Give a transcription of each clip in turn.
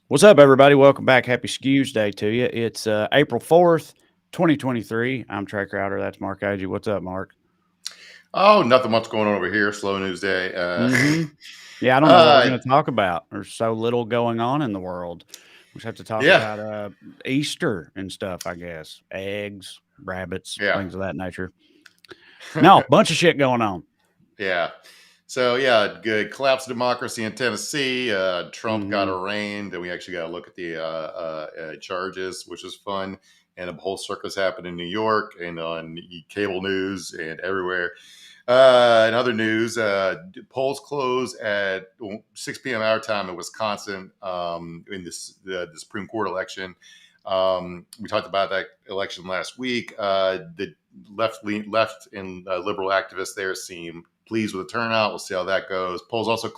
What's up, everybody? Welcome back. Happy Skews Day to you. It's April 4th, 2023. I'm Trey Crowder. That's Mark Agee. What's up, Mark? Oh, nothing much going on over here. Slow news day. Mm-hmm. Yeah, I don't know what we're uh, going to talk about. There's so little going on in the world. We just have to talk yeah, about Easter and stuff, I guess. Eggs, rabbits, yeah, things of that nature. No, bunch of shit going on. yeah. So yeah, good collapse of democracy in Tennessee. Trump got Mm-hmm. arraigned, and we actually got to look at the charges, which is fun. And a whole circus happened in New York and on cable news and everywhere. In other news, polls close at 6 p.m. our time in Wisconsin in the Supreme Court election. We talked about that election last week. The left and liberal activists there seem pleased with the turnout. We'll see how that goes. Polls also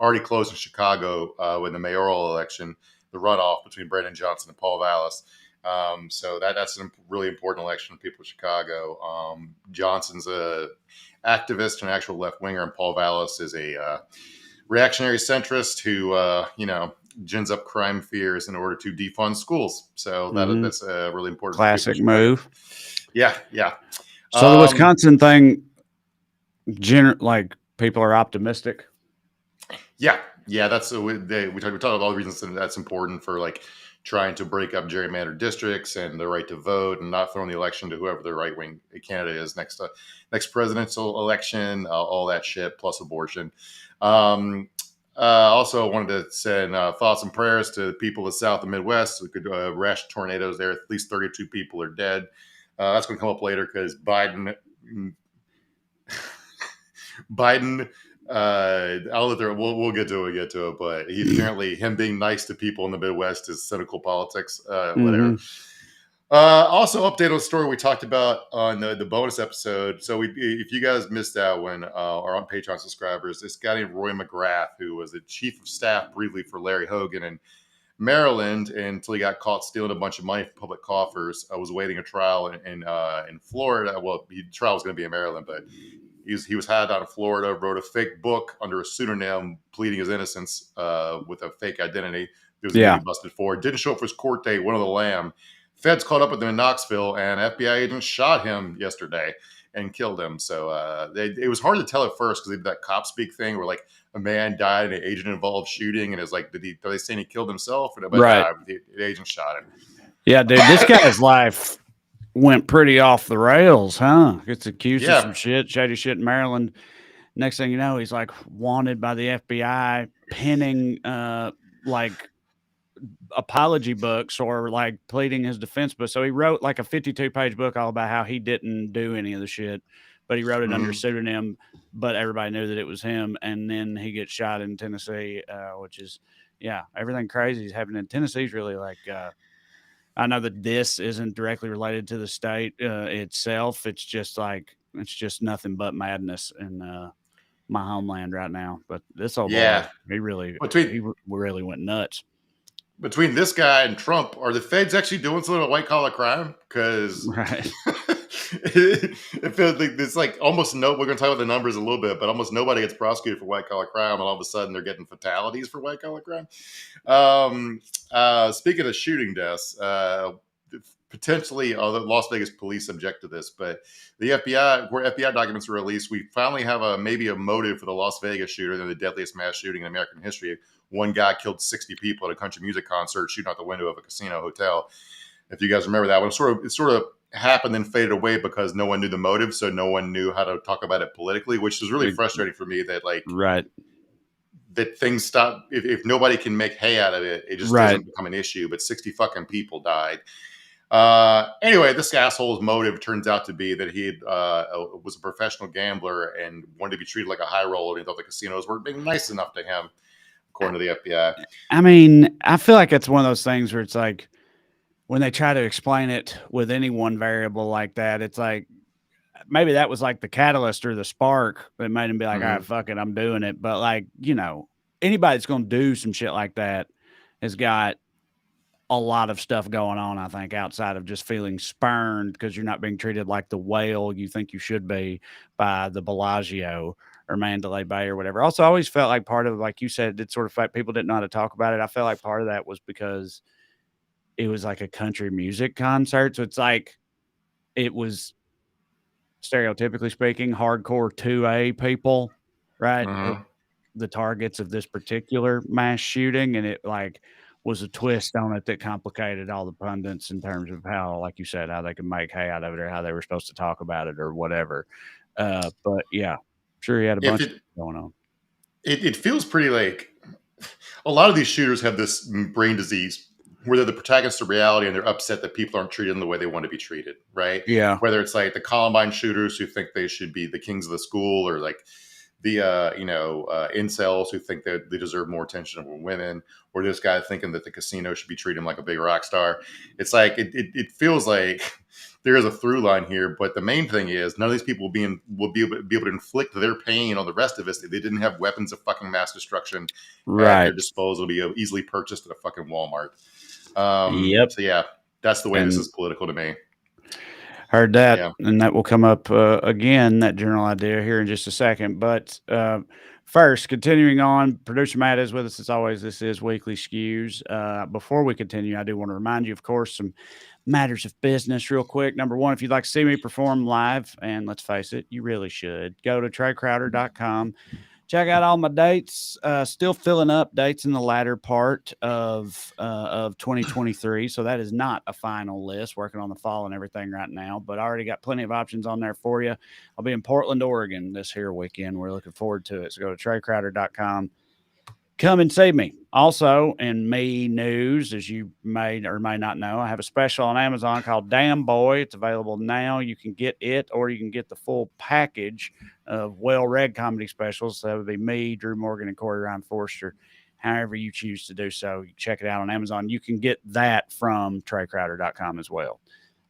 already closed in Chicago in the mayoral election, the runoff between Brandon Johnson and Paul Vallis. So that's a really important election for people in Chicago. Johnson's a activist and actual left winger, and Paul Vallis is a reactionary centrist who gins up crime fears in order to defund schools. So Mm-hmm. that's really important for people in Classic Chicago. move. Yeah. So the Wisconsin thing, like people are optimistic. Yeah. That's we talked about all the reasons that's important for like trying to break up gerrymandered districts and the right to vote and not throwing the election to whoever the right wing candidate is next presidential election, all that shit plus abortion. Also wanted to send thoughts and prayers to people of the South and Midwest. We could rash tornadoes there. At least 32 people are dead. That's going to come up later because Biden, I'll let there. We'll get to it. But he apparently him being nice to people in the Midwest is cynical politics. Whatever. Mm-hmm. Also, update on a story we talked about on the bonus episode. So, if you guys missed that one, are on Patreon subscribers, this guy named Roy McGrath, who was the chief of staff briefly for Larry Hogan in Maryland until he got caught stealing a bunch of money from public coffers, was awaiting a trial in Florida. Well, the trial was going to be in Maryland, but he was had out in Florida. Wrote a fake book under a pseudonym, pleading his innocence with a fake identity. He was going to be busted for. Didn't show up for his court date. One of the lamb. Feds caught up with him in Knoxville, and FBI agents shot him yesterday and killed him. So it was hard to tell at first because they did that cop speak thing where like a man died in an agent involved shooting, and it's like, are they saying he killed himself? But Right. The agent shot him. Yeah, dude, this guy's life went pretty off the rails, huh? Gets accused of some shady shit in Maryland. Next thing you know, he's like wanted by the FBI, penning like apology books or like pleading his defense book. So he wrote like a 52-page book all about how he didn't do any of the shit, but he wrote it under pseudonym, but everybody knew that it was him. And then he gets shot in Tennessee, which is, everything crazy is happening in Tennessee is really like, I know that this isn't directly related to the state itself. It's just nothing but madness in my homeland right now. But this old boy, he really went nuts. Between this guy and Trump, are the feds actually doing something about white collar crime? Because right. it feels like it's like almost we're going to talk about the numbers a little bit, but almost nobody gets prosecuted for white collar crime, and all of a sudden they're getting fatalities for white collar crime. Speaking of shooting deaths, potentially the Las Vegas police object to this, but the FBI, where FBI documents were released, we finally have maybe a motive for the Las Vegas shooter, the deadliest mass shooting in American history. One guy killed 60 people at a country music concert shooting out the window of a casino hotel. If you guys remember that one, it sort of happened and faded away because no one knew the motive, so no one knew how to talk about it politically, which is really frustrating for me. That that things stop if nobody can make hay out of it. It just doesn't become an issue. But 60 fucking people died. Anyway, this asshole's motive turns out to be that he was a professional gambler and wanted to be treated like a high roller, and he thought the casinos were being nice enough to him, according to the FBI. I mean, I feel like it's one of those things where it's like when they try to explain it with any one variable like that, it's like maybe that was like the catalyst or the spark that made him be like, all right, fuck it, I'm doing it. But like, anybody that's going to do some shit like that has got a lot of stuff going on, I think, outside of just feeling spurned because you're not being treated like the whale you think you should be by the Bellagio or Mandalay Bay or whatever. Also, I always felt like part of, like you said, it sort of fact people didn't know how to talk about it. I felt like part of that was because it was like a country music concert. So it's like it was, stereotypically speaking, hardcore 2A people, right? Mm-hmm. The targets of this particular mass shooting, and it like was a twist on it that complicated all the pundits in terms of how, like you said, how they could make hay out of it or how they were supposed to talk about it or whatever. But yeah, sure, he had a If bunch it, going on. it feels pretty like a lot of these shooters have this brain disease where they're the protagonists of reality and they're upset that people aren't treated in the way they want to be treated, right? Yeah, Whether it's like the Columbine shooters who think they should be the kings of the school, or like the incels who think that they deserve more attention from women, or this guy thinking that the casino should be treating him like a big rock star. It's like it feels like there is a through line here, but the main thing is none of these people will be able to inflict their pain on the rest of us if they didn't have weapons of fucking mass destruction at their right. disposal to be easily purchased at a fucking Walmart. Yep. So yeah, that's the way this And is political to me. heard that, Yeah. and that will come up again, that general idea here in just a second. But first, continuing on, producer Matt is with us as always. This is Weekly Skews. Before we continue, I do want to remind you, of course, some matters of business real quick. Number one, if you'd like to see me perform live, and let's face it, you really should, go to TreyCrowder.com. Check out all my dates. Still filling up dates in the latter part of 2023. So that is not a final list. Working on the fall and everything right now, but I already got plenty of options on there for you. I'll be in Portland, Oregon this here weekend. We're looking forward to it. So go to TreyCrowder.com. Come and see me. Also, in me news, as you may or may not know, I have a special on Amazon called Damn Boy. It's available now. You can get it, or you can get the full package of well-read comedy specials. So that would be me, Drew Morgan, and Corey Ryan Forster. However you choose to do so, you check it out on Amazon. You can get that from TreyCrowder.com as well.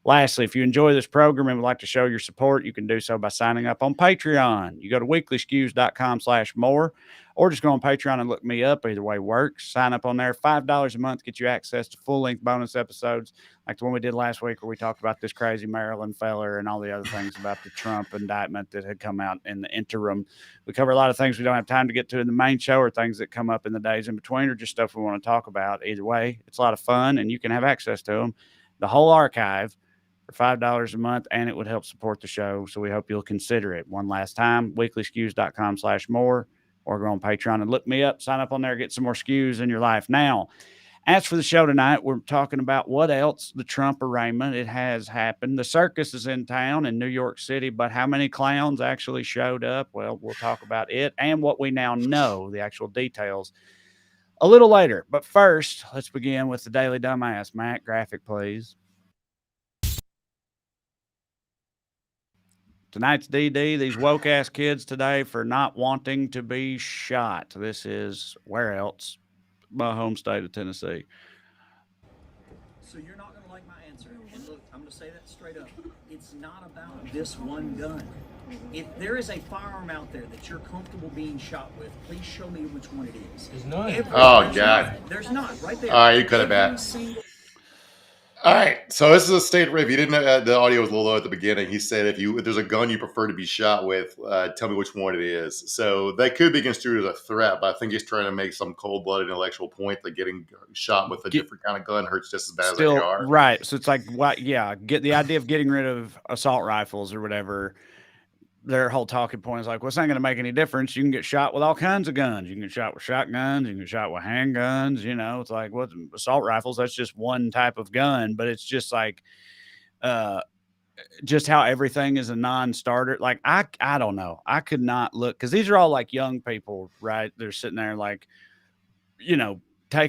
Lastly, if you enjoy this program and would like to show your support, you can do so by signing up on Patreon. You go to weeklyskews.com/more, or just go on Patreon and look me up. Either way works. Sign up on there. $5 a month gets you access to full-length bonus episodes like the one we did last week where we talked about this crazy Maryland feller and all the other things about the Trump indictment that had come out in the interim. We cover a lot of things we don't have time to get to in the main show, or things that come up in the days in between, or just stuff we want to talk about. Either way, it's a lot of fun, and you can have access to them. The whole archive for $5 a month, and it would help support the show. So we hope you'll consider it. One last time, weeklyskews.com/more, or go on Patreon and look me up, sign up on there, get some more skews in your life. Now, as for the show tonight, we're talking about what else, the Trump arraignment. It has happened. The circus is in town in New York City, but how many clowns actually showed up? Well, we'll talk about it and what we now know, the actual details, a little later. But first, let's begin with the Daily Dumbass. Matt, graphic, please. Tonight's DD, these woke ass kids today for not wanting to be shot. This is where else? My home state of Tennessee. So you're not going to like my answer. And look, I'm going to say that straight up. It's not about this one gun. If there is a firearm out there that you're comfortable being shot with, please show me which one it is. There's none. Oh, God. There's not. Right there. All right, you cut it back. All right, so this is a state. If you didn't know, the audio was a little low at the beginning. He said, if there's a gun you prefer to be shot with, tell me which one it is. So that could be construed as a threat, but I think he's trying to make some cold-blooded intellectual point that getting shot with a different kind of gun hurts just as bad as AR. Right. So it's like, what? Yeah, get the idea of getting rid of assault rifles or whatever. Their whole talking point is like, well, it's not going to make any difference. You can get shot with all kinds of guns. You can get shot with shotguns. You can get shot with handguns. You know, it's like, what, assault rifles? That's just one type of gun. But it's just like, just how everything is a non-starter. Like, I don't know. I could not look, because these are all like young people, right? They're sitting there like, you know,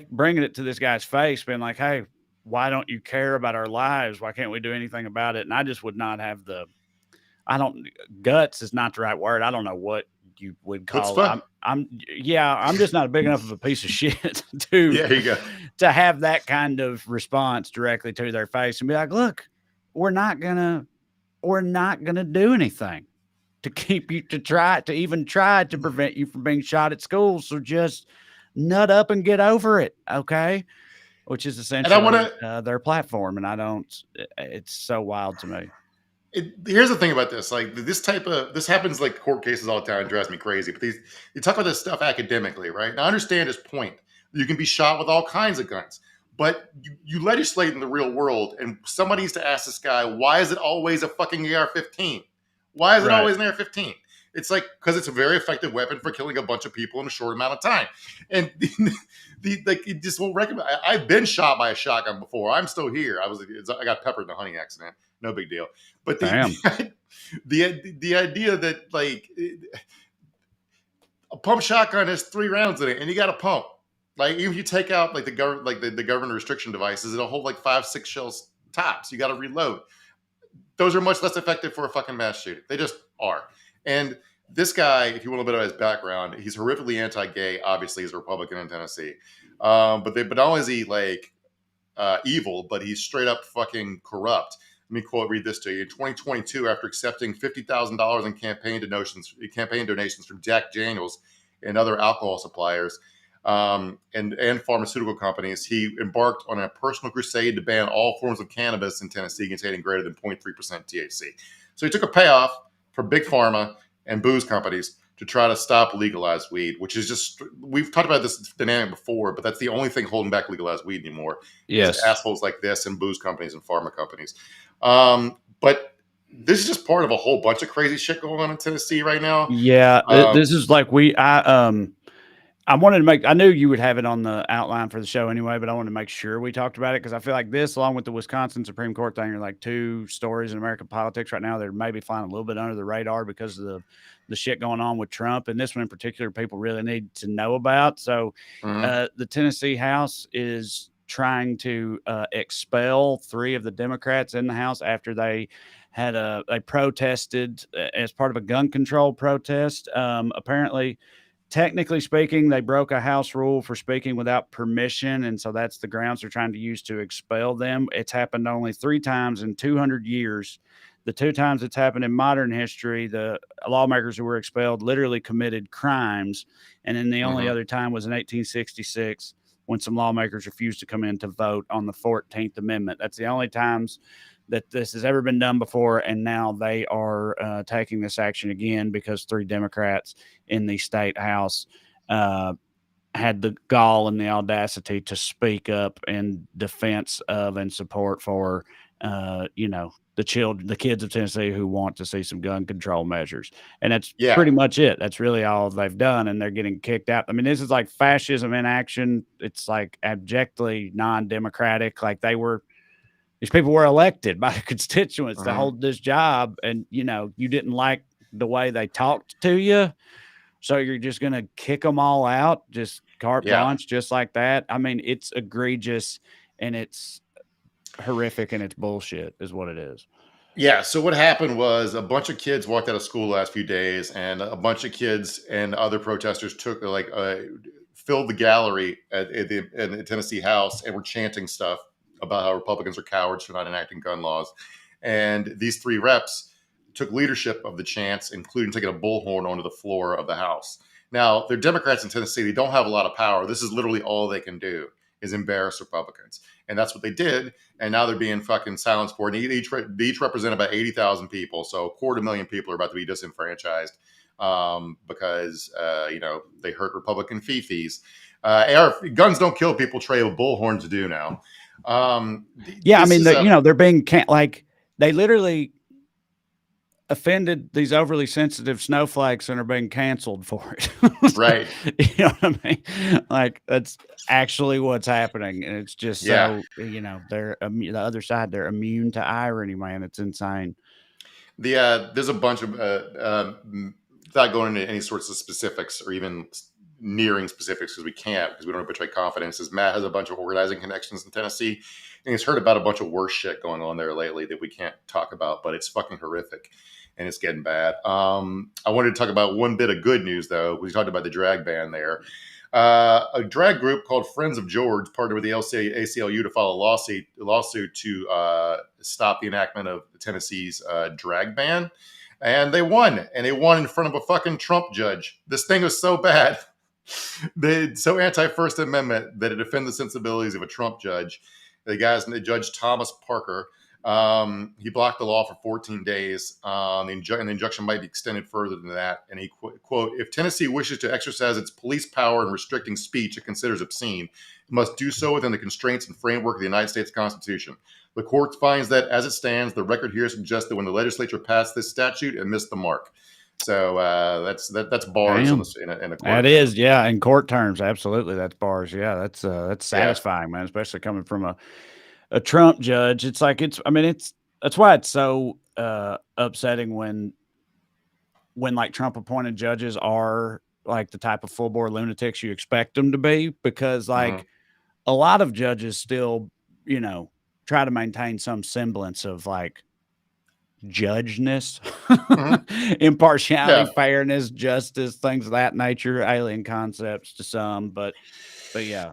bringing it to this guy's face, being like, hey, why don't you care about our lives? Why can't we do anything about it? And I just would not have guts is not the right word. I don't know what you would call it. I'm just not big enough of a piece of shit to have that kind of response directly to their face and be like, look, we're not gonna do anything to keep you to even try to prevent you from being shot at school. So just nut up and get over it. Okay. which is essentially their platform. And it's so wild to me. Here's the thing about this. Like this happens like court cases all the time. It drives me crazy. But you talk about this stuff academically, right? Now I understand his point. You can be shot with all kinds of guns. But you legislate in the real world, and somebody needs to ask this guy, why is it always a fucking AR-15? Why is it always an AR-15? It's like, because it's a very effective weapon for killing a bunch of people in a short amount of time. And it just won't recommend. I've been shot by a shotgun before. I'm still here. I got peppered in a hunting accident. No big deal. But the idea that like a pump shotgun has 3 rounds in it, and you got a pump. Like even if you take out like the government restriction devices, it'll hold like 5-6 shells tops. You got to reload. Those are much less effective for a fucking mass shooting. They just are. And this guy, if you want a bit of his background, he's horrifically anti-gay. Obviously, he's a Republican in Tennessee. But not only is he like evil, but he's straight up fucking corrupt. Let me read this to you. In 2022, after accepting $50,000 in campaign donations from Jack Daniels and other alcohol suppliers, and pharmaceutical companies, he embarked on a personal crusade to ban all forms of cannabis in Tennessee containing greater than 0.3% THC. So he took a payoff for big pharma and booze companies to try to stop legalized weed, which is just, we've talked about this dynamic before, but that's the only thing holding back legalized weed anymore. Yes. Assholes like this and booze companies and pharma companies. But this is just part of a whole bunch of crazy shit going on in Tennessee right now. Yeah. This is like I wanted to I knew you would have it on the outline for the show anyway, but I wanted to make sure we talked about it because I feel like this, along with the Wisconsin Supreme Court thing, are like 2 stories in American politics right now that are maybe flying a little bit under the radar because of the shit going on with Trump. And this one in particular, people really need to know about. So the Tennessee House is trying to expel 3 of the Democrats in the House after they protested as part of a gun control protest. Apparently, technically speaking, they broke a House rule for speaking without permission, and so that's the grounds they're trying to use to expel them. It's happened only 3 times in 200 years. The 2 times it's happened in modern history, the lawmakers who were expelled literally committed crimes, and then the only other time was in 1866 when some lawmakers refused to come in to vote on the 14th Amendment. That's the only times that this has ever been done before, and now they are taking this action again because 3 Democrats in the state house had the gall and the audacity to speak up in defense of and support for, the kids of Tennessee who want to see some gun control measures. And that's pretty much it. That's really all they've done, and they're getting kicked out. I mean, this is like fascism in action. It's like abjectly non-democratic. Like these people were elected by the constituents to hold this job, and you didn't like the way they talked to you, so you're just gonna kick them all out, just carte blanche, just like that. I mean, it's egregious and it's horrific and it's bullshit, is what it is. Yeah. So what happened was a bunch of kids walked out of school the last few days, and a bunch of kids and other protesters filled the gallery at the Tennessee House and were chanting stuff about how Republicans are cowards for not enacting gun laws. And these 3 reps took leadership of the chants, including taking a bullhorn onto the floor of the House. Now, they're Democrats in Tennessee. They don't have a lot of power. This is literally all they can do is embarrass Republicans. And that's what they did. And now they're being fucking silenced for it. And each represent about 80,000 people. So 250,000 people are about to be disenfranchised because, they hurt Republican fifis. Guns don't kill people, Trey. Bullhorns do now. They're being they literally offended these overly sensitive snowflakes and are being canceled for it. Right. You know what I mean? Like that's actually what's happening. And it's just they're the other side, they're immune to irony, man. It's insane. There's a bunch of without going into any sorts of specifics or even nearing specifics because we can't, because we don't betray confidence, is Matt has a bunch of organizing connections in Tennessee, and he's heard about a bunch of worse shit going on there lately that we can't talk about, but it's fucking horrific and it's getting bad. I wanted to talk about one bit of good news though. We talked about the drag ban there. A drag group called Friends of George partnered with the ACLU to file a lawsuit to stop the enactment of Tennessee's drag ban. And they won in front of a fucking Trump judge. This thing was so bad. They're so anti-First Amendment that it offend the sensibilities of a Trump judge. The Judge Thomas Parker. He blocked the law for 14 days. And the injunction might be extended further than that. And he quote, if Tennessee wishes to exercise its police power in restricting speech it considers obscene, it must do so within the constraints and framework of the United States Constitution. The court finds that, as it stands, the record here suggests that when the legislature passed this statute, it missed the mark. So that's bars in a court. That is, yeah, in court terms, absolutely, that's bars. Yeah, that's satisfying, man, especially coming from a Trump judge. It's like that's why it's so upsetting when like Trump appointed judges are like the type of full bore lunatics you expect them to be, because like a lot of judges still, try to maintain some semblance of like judgeness, impartiality, fairness, justice, things of that nature, alien concepts to some, but yeah.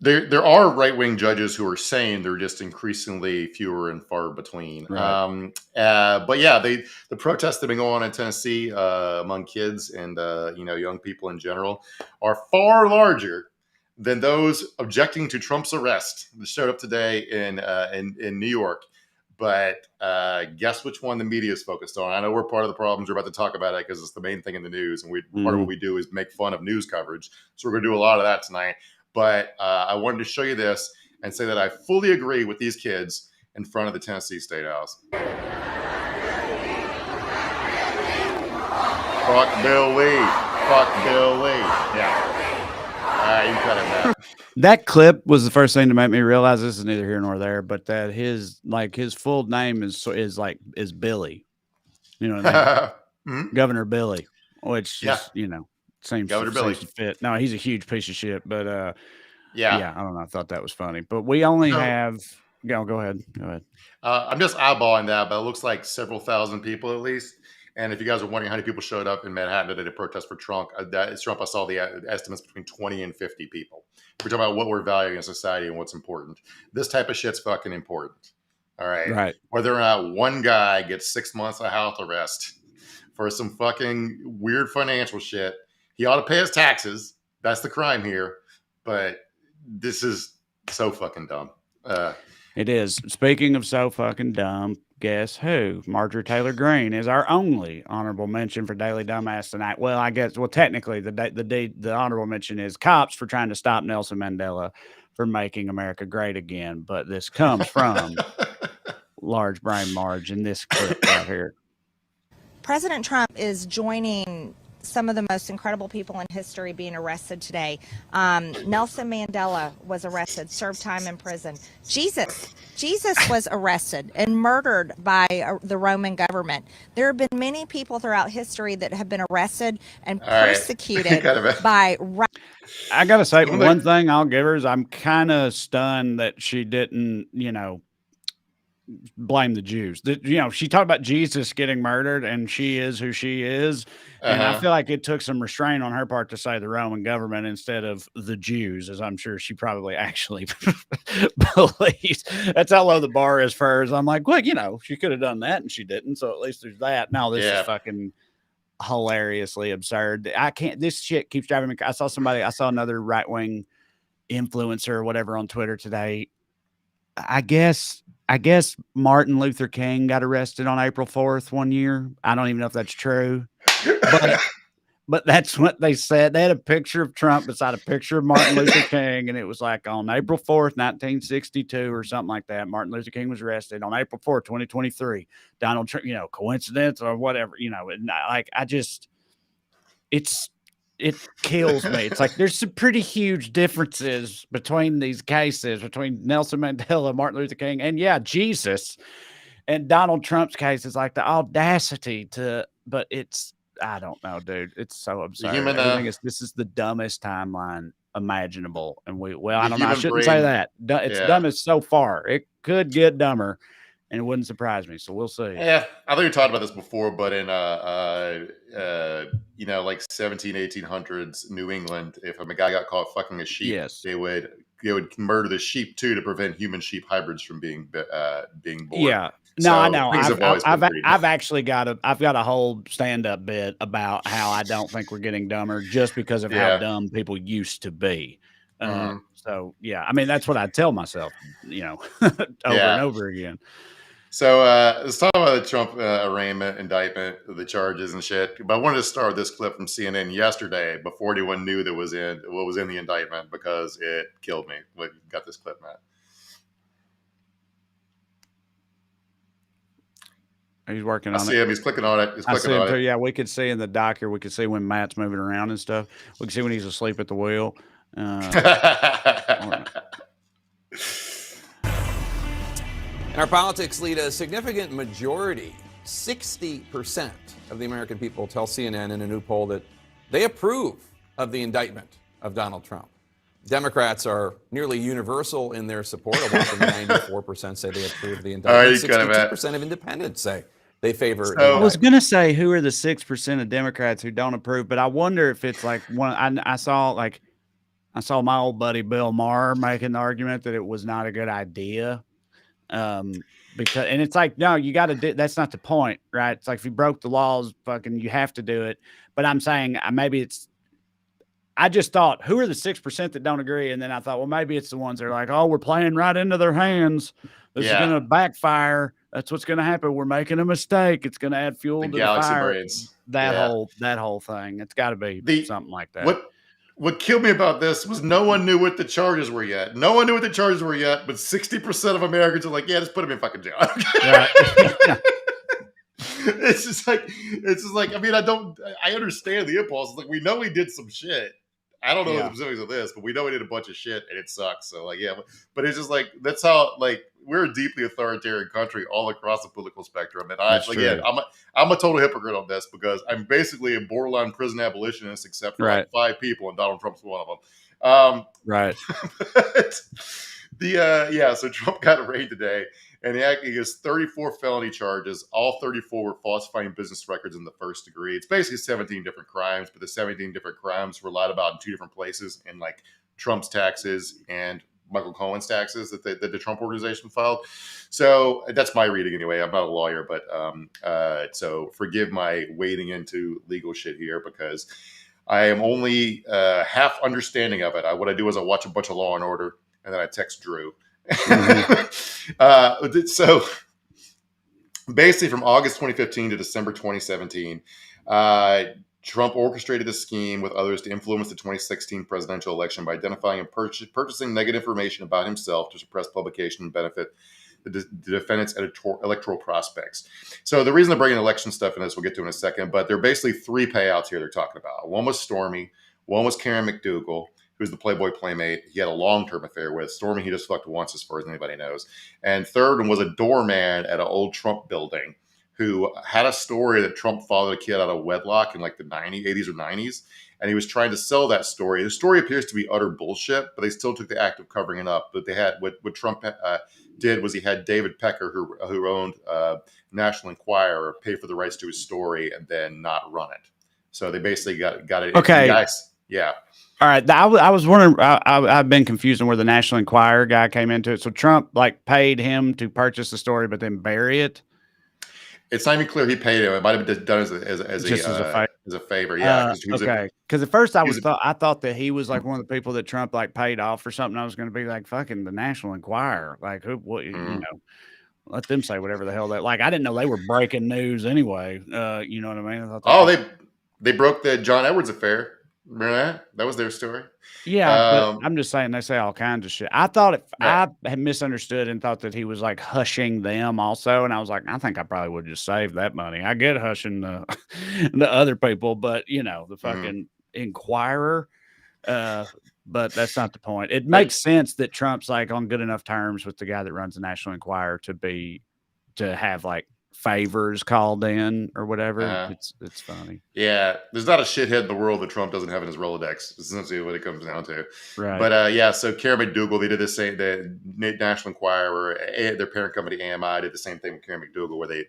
There are right-wing judges who are sane. They're just increasingly fewer and far between. Right. But yeah, the protests that have been going on in Tennessee among kids and young people in general are far larger than those objecting to Trump's arrest that showed up today in New York. But guess which one the media is focused on? I know we're part of the problems. We're about to talk about it because it's the main thing in the news, and part of what we do is make fun of news coverage. So we're going to do a lot of that tonight. But I wanted to show you this and say that I fully agree with these kids in front of the Tennessee State House. Fuck Bill Lee. Fuck Bill Lee. Yeah. You can cut it back. That clip was the first thing to make me realize this is neither here nor there, but that his full name is Billy. You know what I mean? Governor Billy, which is, seems Governor Billy to fit. No, he's a huge piece of shit, but yeah, I don't know. I thought that was funny, but we only have. Go ahead. I'm just eyeballing that, but it looks like several thousand people at least. And if you guys are wondering how many people showed up in Manhattan today to protest for Trump, I saw the estimates between 20 and 50 people. We're talking about what we're valuing in society and what's important. This type of shit's fucking important. All right. Right. Whether or not one guy gets 6 months of house arrest for some fucking weird financial shit, he ought to pay his taxes. That's the crime here. But this is so fucking dumb. It is. Speaking of so fucking dumb, guess who? Marjorie Taylor Greene is our only honorable mention for Daily Dumbass tonight. Well, I guess, technically, the honorable mention is cops for trying to stop Nelson Mandela from making America great again. But this comes from Large Brain Marge in this clip right here. President Trump is joining some of the most incredible people in history being arrested today. Nelson Mandela was arrested, served time in prison. Jesus was arrested and murdered by the Roman government. There have been many people throughout history that have been arrested and persecuted by. I gotta say, one thing I'll give her is I'm kind of stunned that she didn't, blame the Jews. She talked about Jesus getting murdered, and she is who she is. And I feel like it took some restraint on her part to say the Roman government instead of the Jews, as I'm sure she probably actually believes. That's how low the bar is for her. I'm like, well, she could have done that, and she didn't. So at least there's that. Now this is fucking hilariously absurd. This shit keeps driving me. I saw another right-wing influencer or whatever on Twitter today. I guess Martin Luther King got arrested on April 4th one year. I don't even know if that's true, but that's what they said. They had a picture of Trump beside a picture of Martin Luther King, and it was like on April 4th, 1962 or something like that. Martin Luther King was arrested on April 4th, 2023. Donald Trump, coincidence or whatever, it kills me. It's like there's some pretty huge differences between these cases, between Nelson Mandela, Martin Luther King, and Jesus, and Donald Trump's case is like the audacity but I don't know, dude. It's so absurd. This is the dumbest timeline imaginable. And I don't know. I shouldn't say that. It's dumbest so far. It could get dumber. And it wouldn't surprise me. So we'll see. Yeah, I think we talked about this before, but in like 1800s New England, if a guy got caught fucking a sheep, they would murder the sheep too to prevent human sheep hybrids from being born. Yeah, No, I know. Things have always been pretty dumb. I've actually got a whole stand-up bit about how I don't think we're getting dumber just because of how dumb people used to be. So yeah, I mean that's what I tell myself, over and over again. So let's talk about the Trump arraignment, indictment, the charges and shit. But I wanted to start with this clip from CNN yesterday before anyone knew what was in the indictment because it killed me. What got this clip, Matt? He's working on it. I see him. He's clicking on it. He's clicking on it. Yeah, we could see in the doc here. We could see when Matt's moving around and stuff. We can see when he's asleep at the wheel. And our politics lead a significant majority, 60% of the American people tell CNN in a new poll that they approve of the indictment of Donald Trump. Democrats are nearly universal in their support. A whopping 94% say they approve the indictment. 62% of independents say they favor. I was going to say, who are the 6% of Democrats who don't approve? But I wonder if it's like one. I saw my old buddy Bill Maher making the argument that it was not a good idea. Because it's like, no, you got to do. That's not the point, right? It's like if you broke the laws, fucking, you have to do it. But I'm saying maybe it's. I just thought, who are the 6% that don't agree? And then I thought, well, maybe it's the ones that are like, oh, we're playing right into their hands. This is going to backfire. That's what's going to happen. We're making a mistake. It's going to add fuel to the fire. Brains. That whole thing. It's got to be something like that. What killed me about this was no one knew what the charges were yet. No one knew what the charges were yet, but 60% of Americans are like, yeah, just put him in fucking jail. Right. It's just like, I mean, I understand the impulse. It's like, we know he did some shit. I don't know the specifics of this, but we know he did a bunch of shit and it sucks. So like, yeah, but it's just like, that's how, like, we're a deeply authoritarian country all across the political spectrum. And I'm a total hypocrite on this because I'm basically a borderline prison abolitionist, except for like 5 people, and Donald Trump's one of them. Right. So Trump got arraigned today, and he has 34 felony charges. All 34 were falsifying business records in the first degree. It's basically 17 different crimes, but the 17 different crimes were lied about in 2 different places, in like Trump's taxes and Michael Cohen's taxes that the Trump organization filed. So that's my reading anyway. I'm not a lawyer, but so forgive my wading into legal shit here because I am only half understanding of it. What I do is I watch a bunch of Law and Order, and then I text Drew. So basically from August 2015 to December 2017, Trump orchestrated a scheme with others to influence the 2016 presidential election by identifying and purchasing negative information about himself to suppress publication and benefit the defendant's electoral prospects. So the reason they're bringing election stuff in this, we'll get to in a second, but there are basically 3 payouts here they're talking about. One was Stormy, one was Karen McDougal, who's the Playboy Playmate he had a long-term affair with. Stormy, he just fucked once as far as anybody knows. And third one was a doorman at an old Trump building who had a story that Trump fathered a kid out of wedlock in like the 80s or 90s. And he was trying to sell that story. The story appears to be utter bullshit, but they still took the act of covering it up. But they had what Trump did was he had David Pecker, who owned National Enquirer, pay for the rights to his story and then not run it. So they basically got it. Okay. Yeah. All right. I was wondering, I've been confused on where the National Enquirer guy came into it. So Trump like paid him to purchase the story, but then bury it. It's not even clear he paid him. It might have been done as a favor. Yeah. Okay. Because at first I thought that he was like one of the people that Trump like paid off or something. I was going to be like, fucking the National Enquirer. Like you know, let them say whatever the hell that, like, I didn't know they were breaking news anyway. You know what I mean? I thought they broke the John Edwards affair. Remember that? That was their story. Yeah, but I'm just saying they say all kinds of shit. I thought I had misunderstood and thought that he was like hushing them also, and I was like, I think I probably would just save that money. I get hushing the other people, but you know, the fucking Inquirer. But that's not the point. It makes sense that Trump's like on good enough terms with the guy that runs the National Enquirer to have like favors called in or whatever. It's funny. Yeah, there's not a shithead in the world that Trump doesn't have in his Rolodex. It's essentially what it comes down to. Right. But so Karen McDougal, they did the same. The National Enquirer, their parent company AMI, did the same thing with Karen McDougal, where they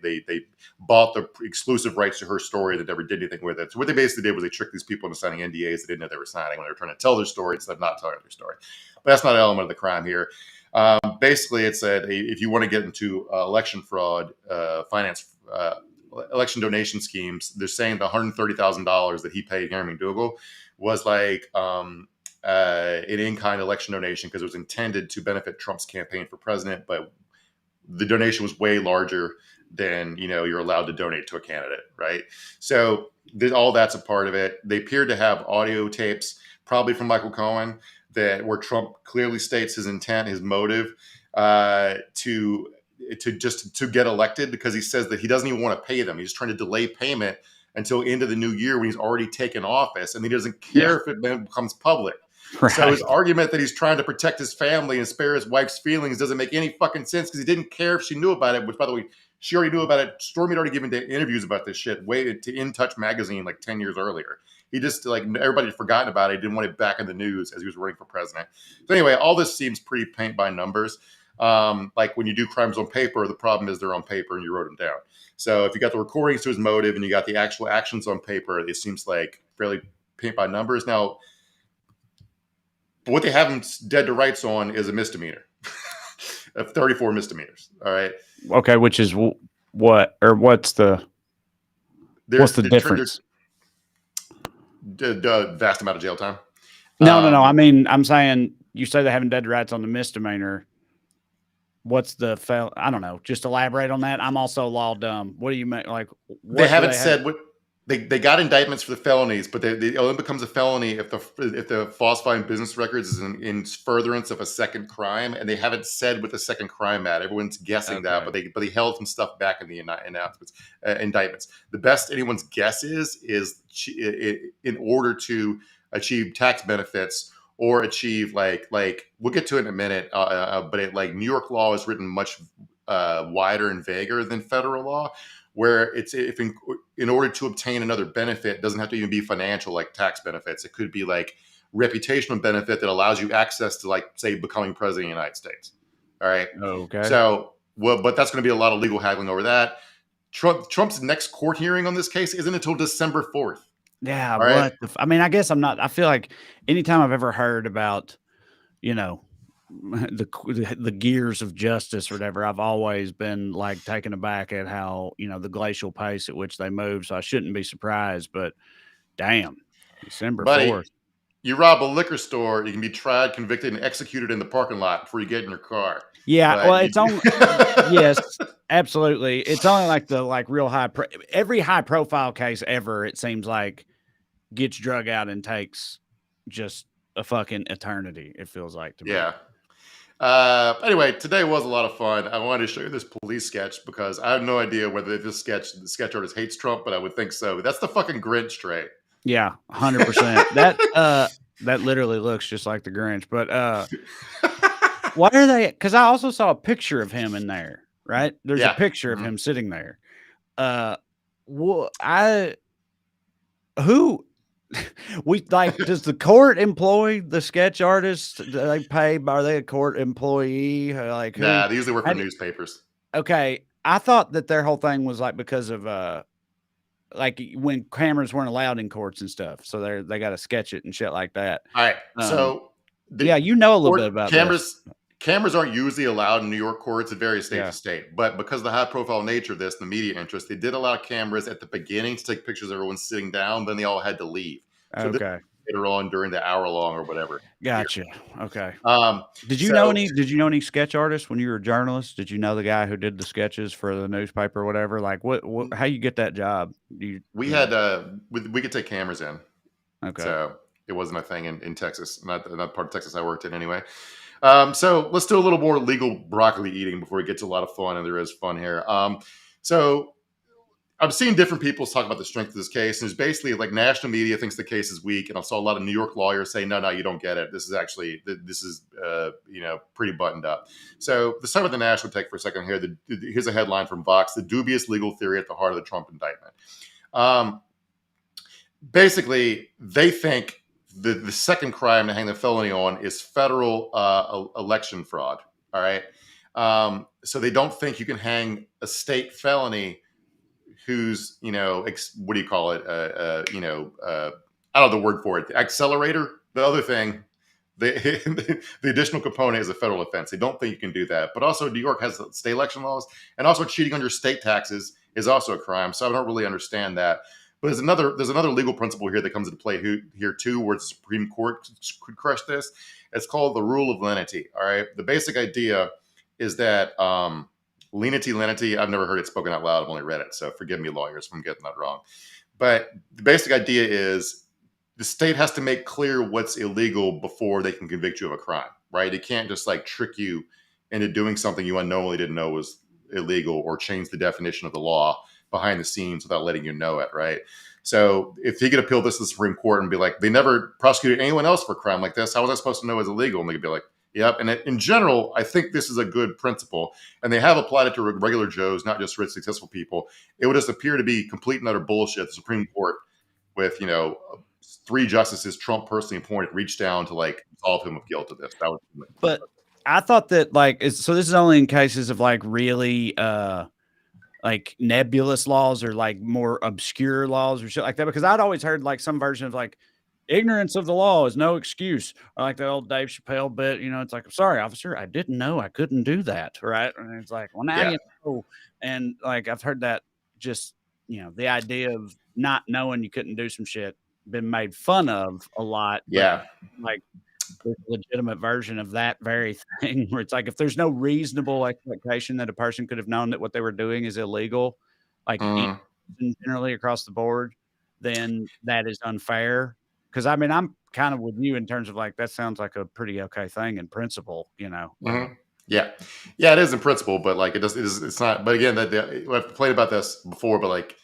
bought the exclusive rights to her story that never did anything with it. So what they basically did was they tricked these people into signing NDAs they didn't know they were signing when they were trying to tell their story instead of not telling their story. But that's not an element of the crime here. Basically, it said if you want to get into election fraud, finance, election donation schemes, they're saying the $130,000 that he paid Henry McDougal was like an in-kind election donation because it was intended to benefit Trump's campaign for president, but the donation was way larger than you're allowed to donate to a candidate, right? So all that's a part of it. They appeared to have audio tapes, probably from Michael Cohen, where Trump clearly states his intent, his motive to get elected, because he says that he doesn't even want to pay them. He's trying to delay payment until into the new year when he's already taken office, and he doesn't care if it becomes public. Right. So his argument that he's trying to protect his family and spare his wife's feelings doesn't make any fucking sense, because he didn't care if she knew about it, which, by the way, she already knew about it. Stormy had already given interviews about this shit way to In Touch magazine like 10 years earlier. He just, everybody had forgotten about it. He didn't want it back in the news as he was running for president. So anyway, all this seems pretty paint by numbers. Like when you do crimes on paper, the problem is they're on paper and you wrote them down. So if you got the recordings to his motive and you got the actual actions on paper, it seems like fairly paint by numbers. Now, what they have him dead to rights on is a misdemeanor of 34 misdemeanors. All right. Okay. Which is what's the difference? The vast amount of jail time. No. I mean, I'm saying you say they have him dead to rights on the misdemeanor. What's the I don't know. Just elaborate on that. I'm also law dumb. What do you mean? Like, they haven't said what they got indictments for the felonies, but it only becomes a felony if the falsifying business records is in furtherance of a second crime, and they haven't said what the second crime at. Everyone's guessing that, but they held some stuff back in the announcements, indictments. The best anyone's guess is in order to achieve tax benefits or achieve like we'll get to it in a minute, but New York law is written much wider and vaguer than federal law, where it's in order to obtain another benefit, it doesn't have to even be financial like tax benefits. It could be like reputational benefit that allows you access to say becoming president of the United States. All right. Okay. So but that's going to be a lot of legal haggling over that. Trump's next court hearing on this case isn't until December 4th. Yeah. Right? I mean, I guess I feel like anytime I've ever heard about, the gears of justice or whatever, I've always been taken aback at how, the glacial pace at which they move. So I shouldn't be surprised, but damn, December 4th. You rob a liquor store, you can be tried, convicted, and executed in the parking lot before you get in your car. Yeah. It's only, yes, absolutely. It's only the real every high profile case ever, it seems like, gets drug out and takes just a fucking eternity. It feels like to me. Yeah. Anyway, today was a lot of fun. I wanted to show you this police sketch because I have no idea whether the sketch artist hates Trump, but I would think so. That's the fucking Grinch trait. Yeah, 100%. That literally looks just like the Grinch. But why are they? Because I also saw a picture of him in there. Right? There's a picture of him sitting there. Does the court employ the sketch artists? Do they pay? Are they a court employee? Nah, they usually work for newspapers. Okay. I thought that their whole thing was because of when cameras weren't allowed in courts and stuff. So they got to sketch it and shit like that. All right. So a little bit about cameras. Cameras aren't usually allowed in New York courts. It varies state to state. But because of the high-profile nature of this, the media interest, they did allow cameras at the beginning to take pictures of everyone sitting down. Then they all had to leave. So okay. Later on during the hour-long or whatever. Gotcha. Okay. Did you know any sketch artists when you were a journalist? Did you know the guy who did the sketches for the newspaper or whatever? How you get that job? We could take cameras in. Okay. So it wasn't a thing in Texas, not part of Texas I worked in anyway. So let's do a little more legal broccoli eating before we get to a lot of fun, and there is fun here. So I've seen different people talk about the strength of this case, and it's basically national media thinks the case is weak, and I saw a lot of New York lawyers say, no, you don't get it. This is pretty buttoned up. So let's start with the national take for a second here. Here's a headline from Vox: the dubious legal theory at the heart of the Trump indictment. Basically, they think the second crime to hang the felony on is federal election fraud. All right. So they don't think you can hang a state felony who's, what do you call it? I don't know the word for it. The accelerator. The other thing the additional component is a federal offense. They don't think you can do that. But also, New York has state election laws, and also cheating on your state taxes is also a crime. So I don't really understand that. But there's another legal principle here that comes into play here too, where the Supreme Court could crush this. It's called the rule of lenity. All right, the basic idea is that lenity. I've never heard it spoken out loud. I've only read it, so forgive me, lawyers, if I'm getting that wrong. But the basic idea is the state has to make clear what's illegal before they can convict you of a crime, right? It can't just like trick you into doing something you unknowingly didn't know was illegal, or change the definition of the law behind the scenes without letting you know it, right? So if he could appeal this to the Supreme Court and be like, they never prosecuted anyone else for a crime like this, how was I supposed to know it was illegal? And they could be like, yep. And in general, I think this is a good principle. And they have applied it to regular Joes, not just rich, successful people. It would just appear to be complete and utter bullshit. The Supreme Court, with, 3 justices Trump personally appointed, reached down to like absolve him of guilt of this. But I thought that so this is only in cases of like really like nebulous laws, or like more obscure laws or shit like that, because I'd always heard like some version of like ignorance of the law is no excuse, or like that old Dave Chappelle bit, it's like, I'm sorry, officer, I didn't know I couldn't do that, right? And it's like, well, now you know. And like I've heard that just the idea of not knowing you couldn't do some shit been made fun of a lot. Yeah. Like the legitimate version of that very thing, where it's like, if there's no reasonable expectation that a person could have known that what they were doing is illegal, like generally across the board, then that is unfair. Because I mean, I'm kind of with you in terms of like, that sounds like a pretty okay thing in principle, Yeah, it is in principle, but like it's not. But again, I've played about this before, but like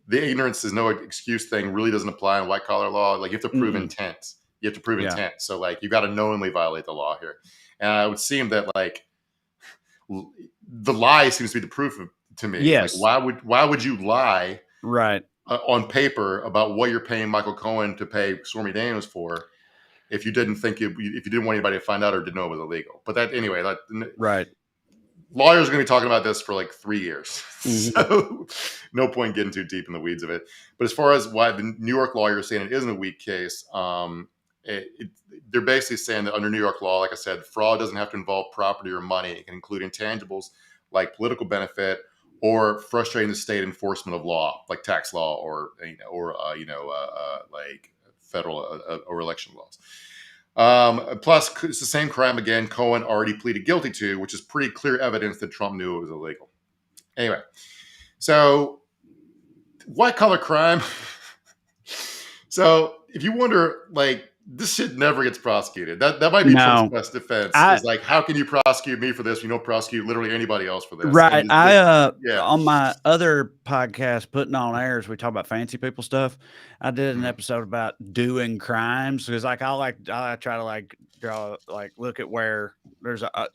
the ignorance is no excuse thing really doesn't apply in white collar law. Like you have to prove intent. You have to prove intent. So like you got to knowingly violate the law here. And it would seem that like the lie seems to be the proof to me. Yes. Like why would you lie? Right. On paper about what you're paying Michael Cohen to pay Stormy Daniels for, if you didn't think if you didn't want anybody to find out or didn't know it was illegal. But that anyway, right. Lawyers are going to be talking about this for like 3 years. So no point getting too deep in the weeds of it. But as far as why the New York lawyer is saying it isn't a weak case, they're basically saying that under New York law, like I said, fraud doesn't have to involve property or money. It can include intangibles like political benefit or frustrating the state enforcement of law, like tax law or like federal or election laws. Plus, it's the same crime again. Cohen already pleaded guilty to, which is pretty clear evidence that Trump knew it was illegal. Anyway, so white collar crime. So if you wonder, like, this shit never gets prosecuted. That might be Trump's best defense. Is like, how can you prosecute me for this? You don't prosecute literally anybody else for this. Right. On my other podcast, Putting on Airs, we talk about fancy people stuff. I did an episode about doing crimes, because like I try to like draw, like look at where there's a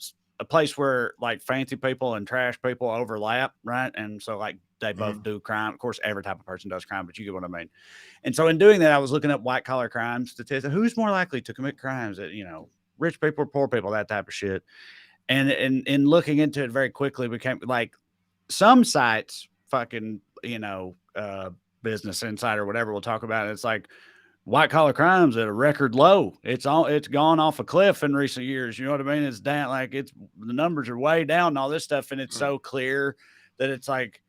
place where like fancy people and trash people overlap, right? And so like they both do crime. Of course, every type of person does crime, but you get what I mean. And so in doing that, I was looking up white collar crime statistics. Who's more likely to commit crimes? Rich people or poor people, that type of shit. And in looking into it very quickly, became like some sites, fucking, Business Insider or whatever, we'll talk about it. It's like white collar crimes at a record low. It's gone off a cliff in recent years. You know what I mean? It's down, like the numbers are way down and all this stuff. And it's so clear that it's like,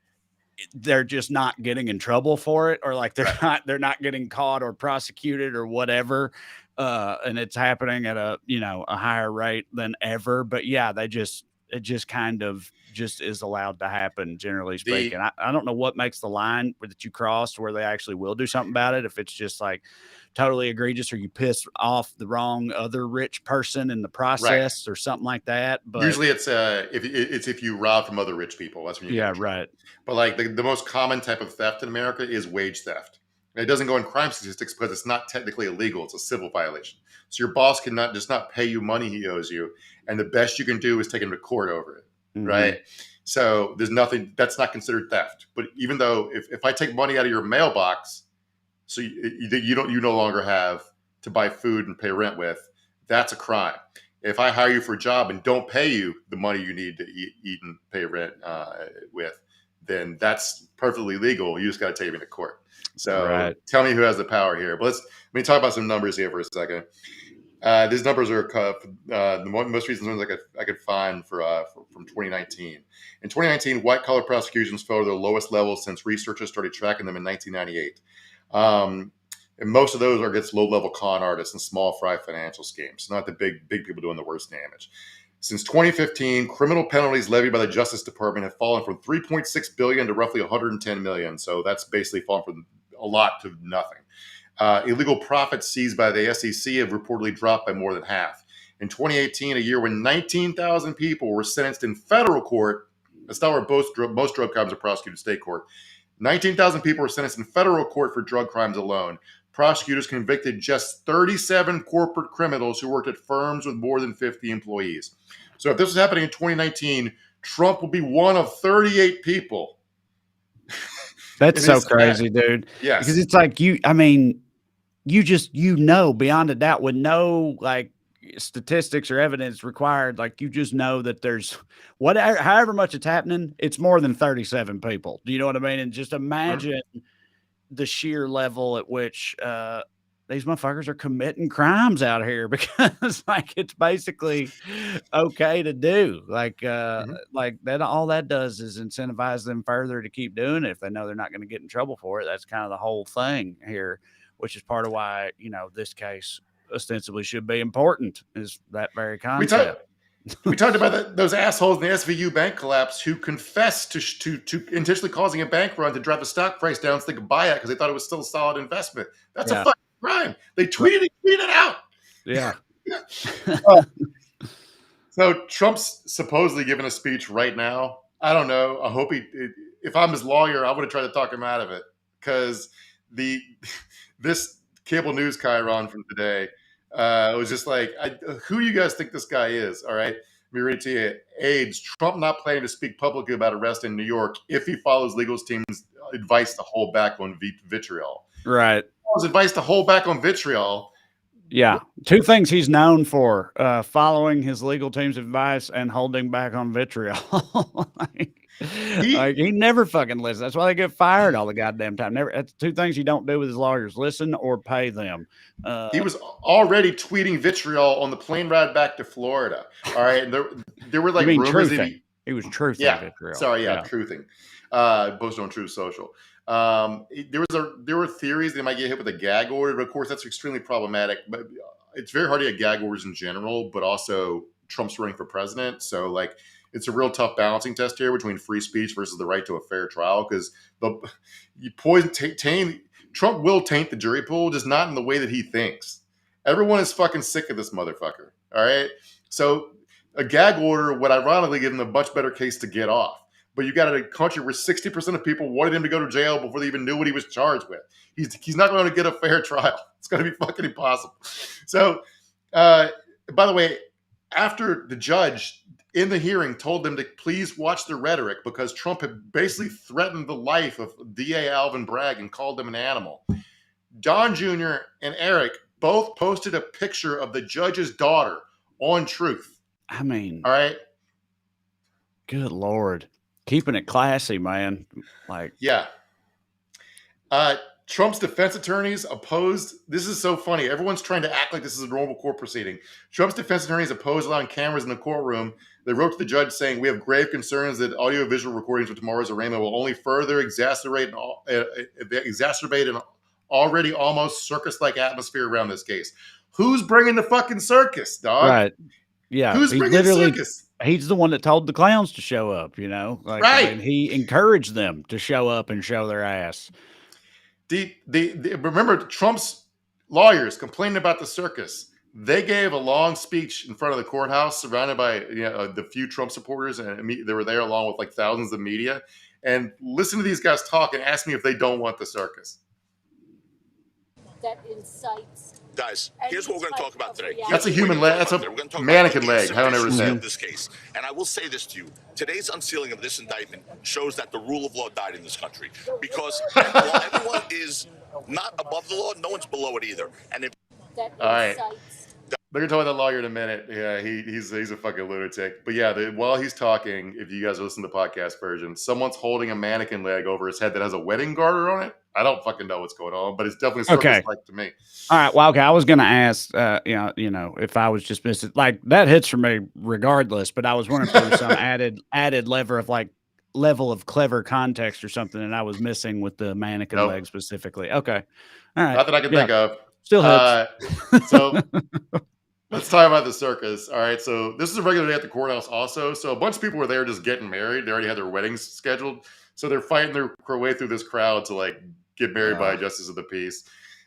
they're just not getting in trouble for it, or like they're not getting caught or prosecuted or whatever. And it's happening at a higher rate than ever. But yeah, it just kind of just is allowed to happen, generally speaking. I don't know what makes the line that you cross where they actually will do something about it. If it's just like totally egregious, or you piss off the wrong other rich person in the process, or something like that. But usually it's if you rob from other rich people. That's when you get in trouble. But like the most common type of theft in America is wage theft. And it doesn't go in crime statistics because it's not technically illegal. It's a civil violation. So your boss cannot just not pay you money he owes you, and the best you can do is take him to court over it, right? So there's nothing that's not considered theft. But even though if I take money out of your mailbox, so you no longer have to buy food and pay rent with, that's a crime. If I hire you for a job and don't pay you the money you need to eat and pay rent with, then that's perfectly legal. You just got to take me to court. So tell me who has the power here. But let me talk about some numbers here for a second. These numbers are the most recent ones I could find from 2019. In 2019, white-collar prosecutions fell to their lowest level since researchers started tracking them in 1998. And most of those are against low-level con artists and small fry financial schemes, not the big people doing the worst damage. Since 2015, criminal penalties levied by the Justice Department have fallen from $3.6 billion to roughly $110 million. So that's basically fallen from a lot to nothing. Illegal profits seized by the SEC have reportedly dropped by more than half. In 2018, a year when 19,000 people were sentenced in federal court, that's not where most drug crimes are prosecuted in state court. 19,000 people were sentenced in federal court for drug crimes alone. Prosecutors convicted just 37 corporate criminals who worked at firms with more than 50 employees. So if this was happening in 2019, Trump will be one of 38 people. That's so crazy, dude. Yes. Because it's like you know, beyond a doubt, with no like statistics or evidence required, like you just know that there's however much it's happening, it's more than 37 people. Do you know what I mean? And just imagine the sheer level at which these motherfuckers are committing crimes out here, because like it's basically okay to do. Like like that, all that does is incentivize them further to keep doing it if they know they're not going to get in trouble for it. That's kind of the whole thing here, which is part of why, you know, this case ostensibly should be important, is that very concept. We talked about those assholes in the SVU bank collapse who confessed to intentionally causing a bank run to drive the stock price down so they could buy it because they thought it was still a solid investment. That's a fucking crime. They tweeted it out. Yeah. So Trump's supposedly giving a speech right now. I don't know. I hope if I'm his lawyer, I would have tried to talk him out of it, because this cable news chyron from today was just like, who do you guys think this guy is? All right. Let me read it to you. AIDS, Trump not planning to speak publicly about arrest in New York if he follows legal team's advice to hold back on vitriol. Right. His advice to hold back on vitriol. Yeah. Two things he's known for, following his legal team's advice and holding back on vitriol. He never fucking listens. That's why they get fired all the goddamn time. That's two things you don't do with his lawyers: listen or pay them. He was already tweeting vitriol on the plane ride back to Florida. All right. And there were like rumors that he was truthing vitriol. Sorry. Yeah. Truthing. Posted on Truth Social. There were theories they might get hit with a gag order, but of course that's extremely problematic. But it's very hard to get gag orders in general, but also Trump's running for president, so like it's a real tough balancing test here between free speech versus the right to a fair trial. Because Trump will taint the jury pool, just not in the way that he thinks. Everyone is fucking sick of this motherfucker. All right, so a gag order would ironically give him a much better case to get off. But you got a country where 60% of people wanted him to go to jail before they even knew what he was charged with. He's not going to get a fair trial. It's going to be fucking impossible. So, by the way, after the judge in the hearing told them to please watch the rhetoric, because Trump had basically threatened the life of DA Alvin Bragg and called him an animal, Don Jr. and Eric both posted a picture of the judge's daughter on Truth. I mean, all right. Good Lord. Keeping it classy, man. Like, yeah. Trump's defense attorneys opposed. This is so funny. Everyone's trying to act like this is a normal court proceeding. Trump's defense attorneys opposed allowing cameras in the courtroom. They wrote to the judge saying, "We have grave concerns that audiovisual recordings of tomorrow's arraignment will only further exacerbate an already almost circus-like atmosphere around this case." Who's bringing the fucking circus, dog? Right. Yeah. Who's bringing the circus? He's the one that told the clowns to show up, you know? Like, right. And he encouraged them to show up and show their ass. Remember, Trump's lawyers complaining about the circus. They gave a long speech in front of the courthouse surrounded by the few Trump supporters, and they were there along with like thousands of media. And listen to these guys talk and ask me if they don't want the circus. That incites. Guys, here's what we're going to talk about today. That's a human leg. That's a mannequin leg. I don't ever say this case. And I will say this to you. Today's unsealing of this indictment shows that the rule of law died in this country. Because while everyone is not above the law, no one's below it either. And if all right. They're going to talk about the lawyer in a minute. Yeah, he's a fucking lunatic. But yeah, while he's talking, if you guys listen to the podcast version, someone's holding a mannequin leg over his head that has a wedding garter on it. I don't fucking know what's going on, but it's definitely circus-like to me. All right. Well, okay. I was going to ask, if I was just missing, like that hits for me regardless, but I was wondering if there was some added level of clever context or something that I was missing with the mannequin leg specifically. Okay. All right. Not that I can think of. Still hits. So let's talk about the circus. All right. So this is a regular day at the courthouse also. So a bunch of people were there just getting married. They already had their weddings scheduled. So they're fighting their way through this crowd to like get married by a justice of the peace.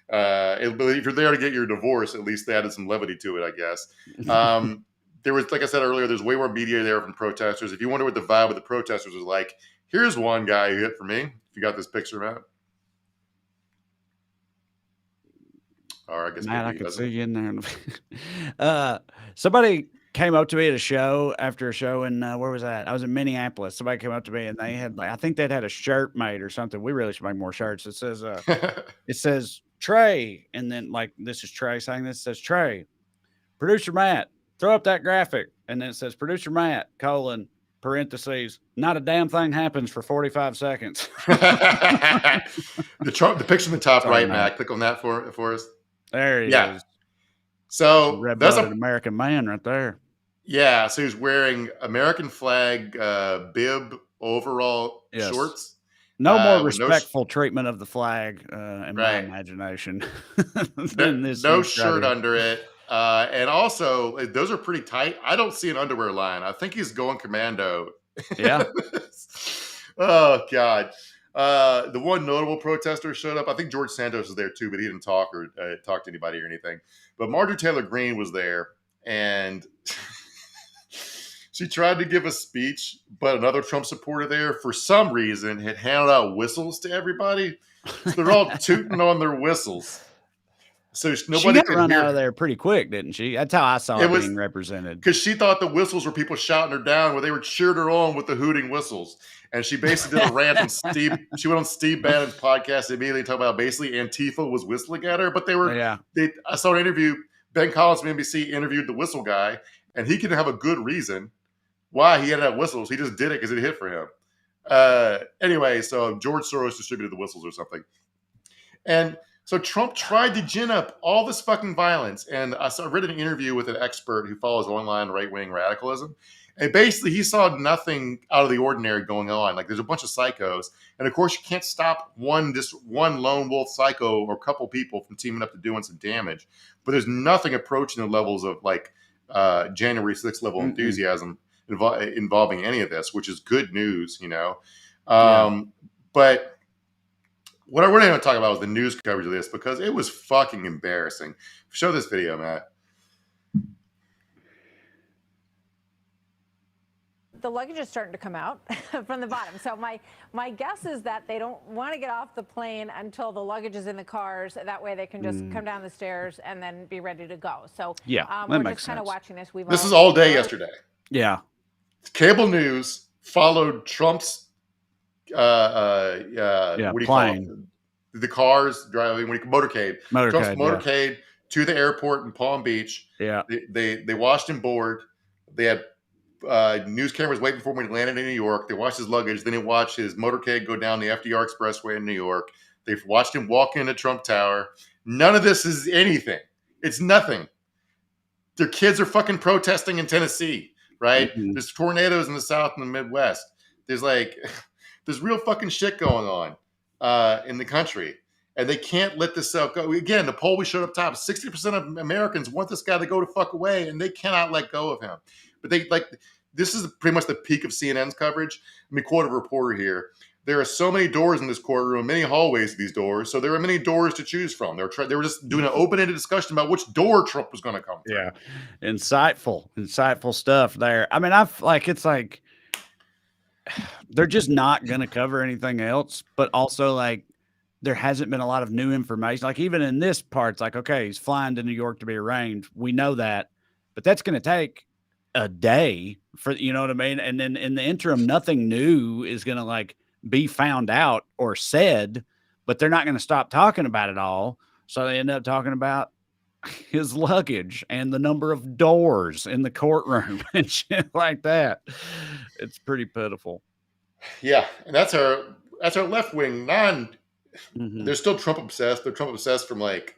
If you're there to get your divorce, at least they added some levity to it, I guess. There was, like I said earlier, there's way more media there from protesters. If you wonder what the vibe of the protesters was like, here's one guy who hit for me. If you got this picture, Matt. Or I guess Matt, I could see you in there. Somebody came up to me at a show after a show, and where was that? I was in Minneapolis. Somebody came up to me, and they had, I think they'd had a shirt made or something. We really should make more shirts. It says Trey, and then this is Trey saying this. It says Trey, producer Matt, throw up that graphic, and then it says producer Matt parentheses, not a damn thing happens for 45 seconds. The picture in the top right, Matt. Click on that for us. There he is. So that's an American man right there. Yeah, so he's wearing American flag bib overall shorts. No more respectful treatment of the flag in my imagination. No shirt under it. And also, those are pretty tight. I don't see an underwear line. I think he's going commando. Yeah. Oh, God. The one notable protester showed up. I think George Santos was there too, but he didn't talk or talk to anybody or anything. But Marjorie Taylor Greene was there, and she tried to give a speech, but another Trump supporter there, for some reason, had handed out whistles to everybody. So they're all tooting on their whistles. So nobody got run out of there pretty quick, didn't she? That's how I saw it being represented. Because she thought the whistles were people shouting her down, where they were cheering her on with the hooting whistles. And she basically did a rant on Steve. She went on Steve Bannon's podcast immediately talking about basically Antifa was whistling at her, but they were. I saw an interview. Ben Collins from NBC interviewed the whistle guy, and he can have a good reason why he had to have whistles. He just did it because it hit for him. Anyway, so George Soros distributed the whistles or something, and so Trump tried to gin up all this fucking violence. And I read an interview with an expert who follows online right-wing radicalism. And basically, he saw nothing out of the ordinary going on. Like, there's a bunch of psychos. And, of course, you can't stop one lone wolf psycho or couple people from teaming up to doing some damage. But there's nothing approaching the levels of, January 6th level enthusiasm involving any of this, which is good news, But what I really want to talk about was the news coverage of this, because it was fucking embarrassing. Show this video, Matt. The luggage is starting to come out from the bottom. So my guess is that they don't want to get off the plane until the luggage is in the cars. That way they can just come down the stairs and then be ready to go. So we're just kind of watching this. This is all day yesterday. Yeah. Cable news followed Trump's what do you call it? The cars driving motorcade. Trump's motorcade to the airport in Palm Beach. Yeah. They watched him board. They had news cameras waiting for him when he landed in New York. They watched his luggage. Then they watched his motorcade go down the FDR Expressway in New York. They've watched him walk into Trump Tower. None of this is anything. It's nothing. Their kids are fucking protesting in Tennessee, right? Mm-hmm. There's tornadoes in the South and the Midwest. There's real fucking shit going on in the country. And they can't let this go. Again, the poll we showed up top, 60% of Americans want this guy to go to fuck away, and they cannot let go of him. But this is pretty much the peak of CNN's coverage. Let me quote a reporter here. There are so many doors in this courtroom, many hallways to these doors, so there are many doors to choose from. They were just doing an open-ended discussion about which door Trump was going to come through. Yeah, insightful stuff there. I mean, they're just not going to cover anything else, but also there hasn't been a lot of new information. Like even in this part, it's like, okay, he's flying to New York to be arraigned. We know that, but that's going to take a day for, you know what I mean? And then in the interim, nothing new is going to be found out or said, but they're not going to stop talking about it all. So they end up talking about his luggage and the number of doors in the courtroom and shit like that. It's pretty pitiful. Yeah. And that's our left-wing they're still Trump obsessed. They're Trump obsessed from like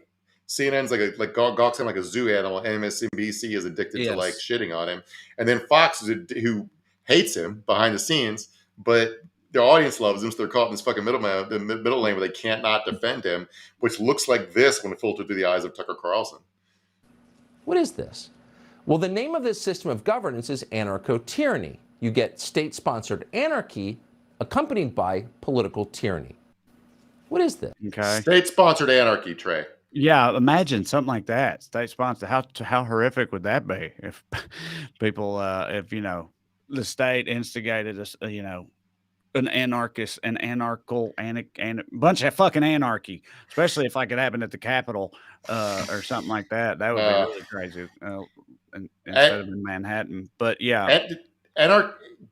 CNN's like gawks him like a zoo animal. MSNBC is addicted to like shitting on him, and then Fox who hates him behind the scenes, but their audience loves him, so they're caught in this fucking middle lane where they can't not defend him, which looks like this when it filtered through the eyes of Tucker Carlson. What is this? Well, the name of this system of governance is anarcho-tyranny. You get state-sponsored anarchy accompanied by political tyranny. What is this? Okay. State-sponsored anarchy, Trey. Yeah, imagine something like that. State sponsored. How horrific would that be if people, if the state instigated an anarchist, an bunch of fucking anarchy, especially if like it happened at the Capitol or something like that. That would be really crazy. Instead of in Manhattan, but yeah,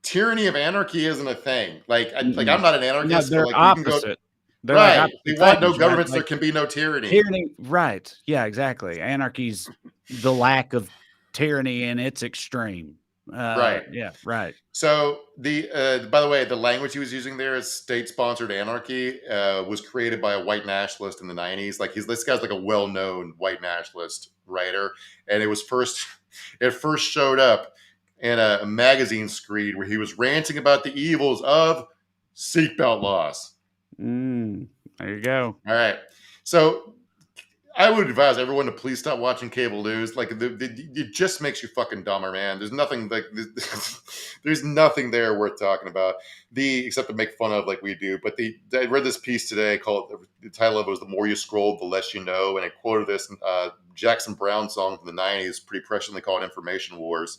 tyranny of anarchy isn't a thing. Like I'm not an anarchist. No, they're like, opposite. They're right. We want no governments. Right? There can be no tyranny. Tyranny, right? Yeah, exactly. Anarchy's the lack of tyranny in its extreme. Right. Yeah. Right. So by the way, the language he was using there is state-sponsored anarchy. Was created by a white nationalist in the 90s. Like this guy's like a well-known white nationalist writer, and it first showed up in a magazine screed where he was ranting about the evils of seatbelt laws. There you go. All right. So I would advise everyone to please stop watching cable news. Like it just makes you fucking dumber, man. There's nothing there's nothing there worth talking about. Except to make fun of like we do. But I read this piece today called, the title of it was "The More You Scroll, the Less You Know," and I quoted this Jackson Browne song from the 90s, pretty presciently called "Information Wars."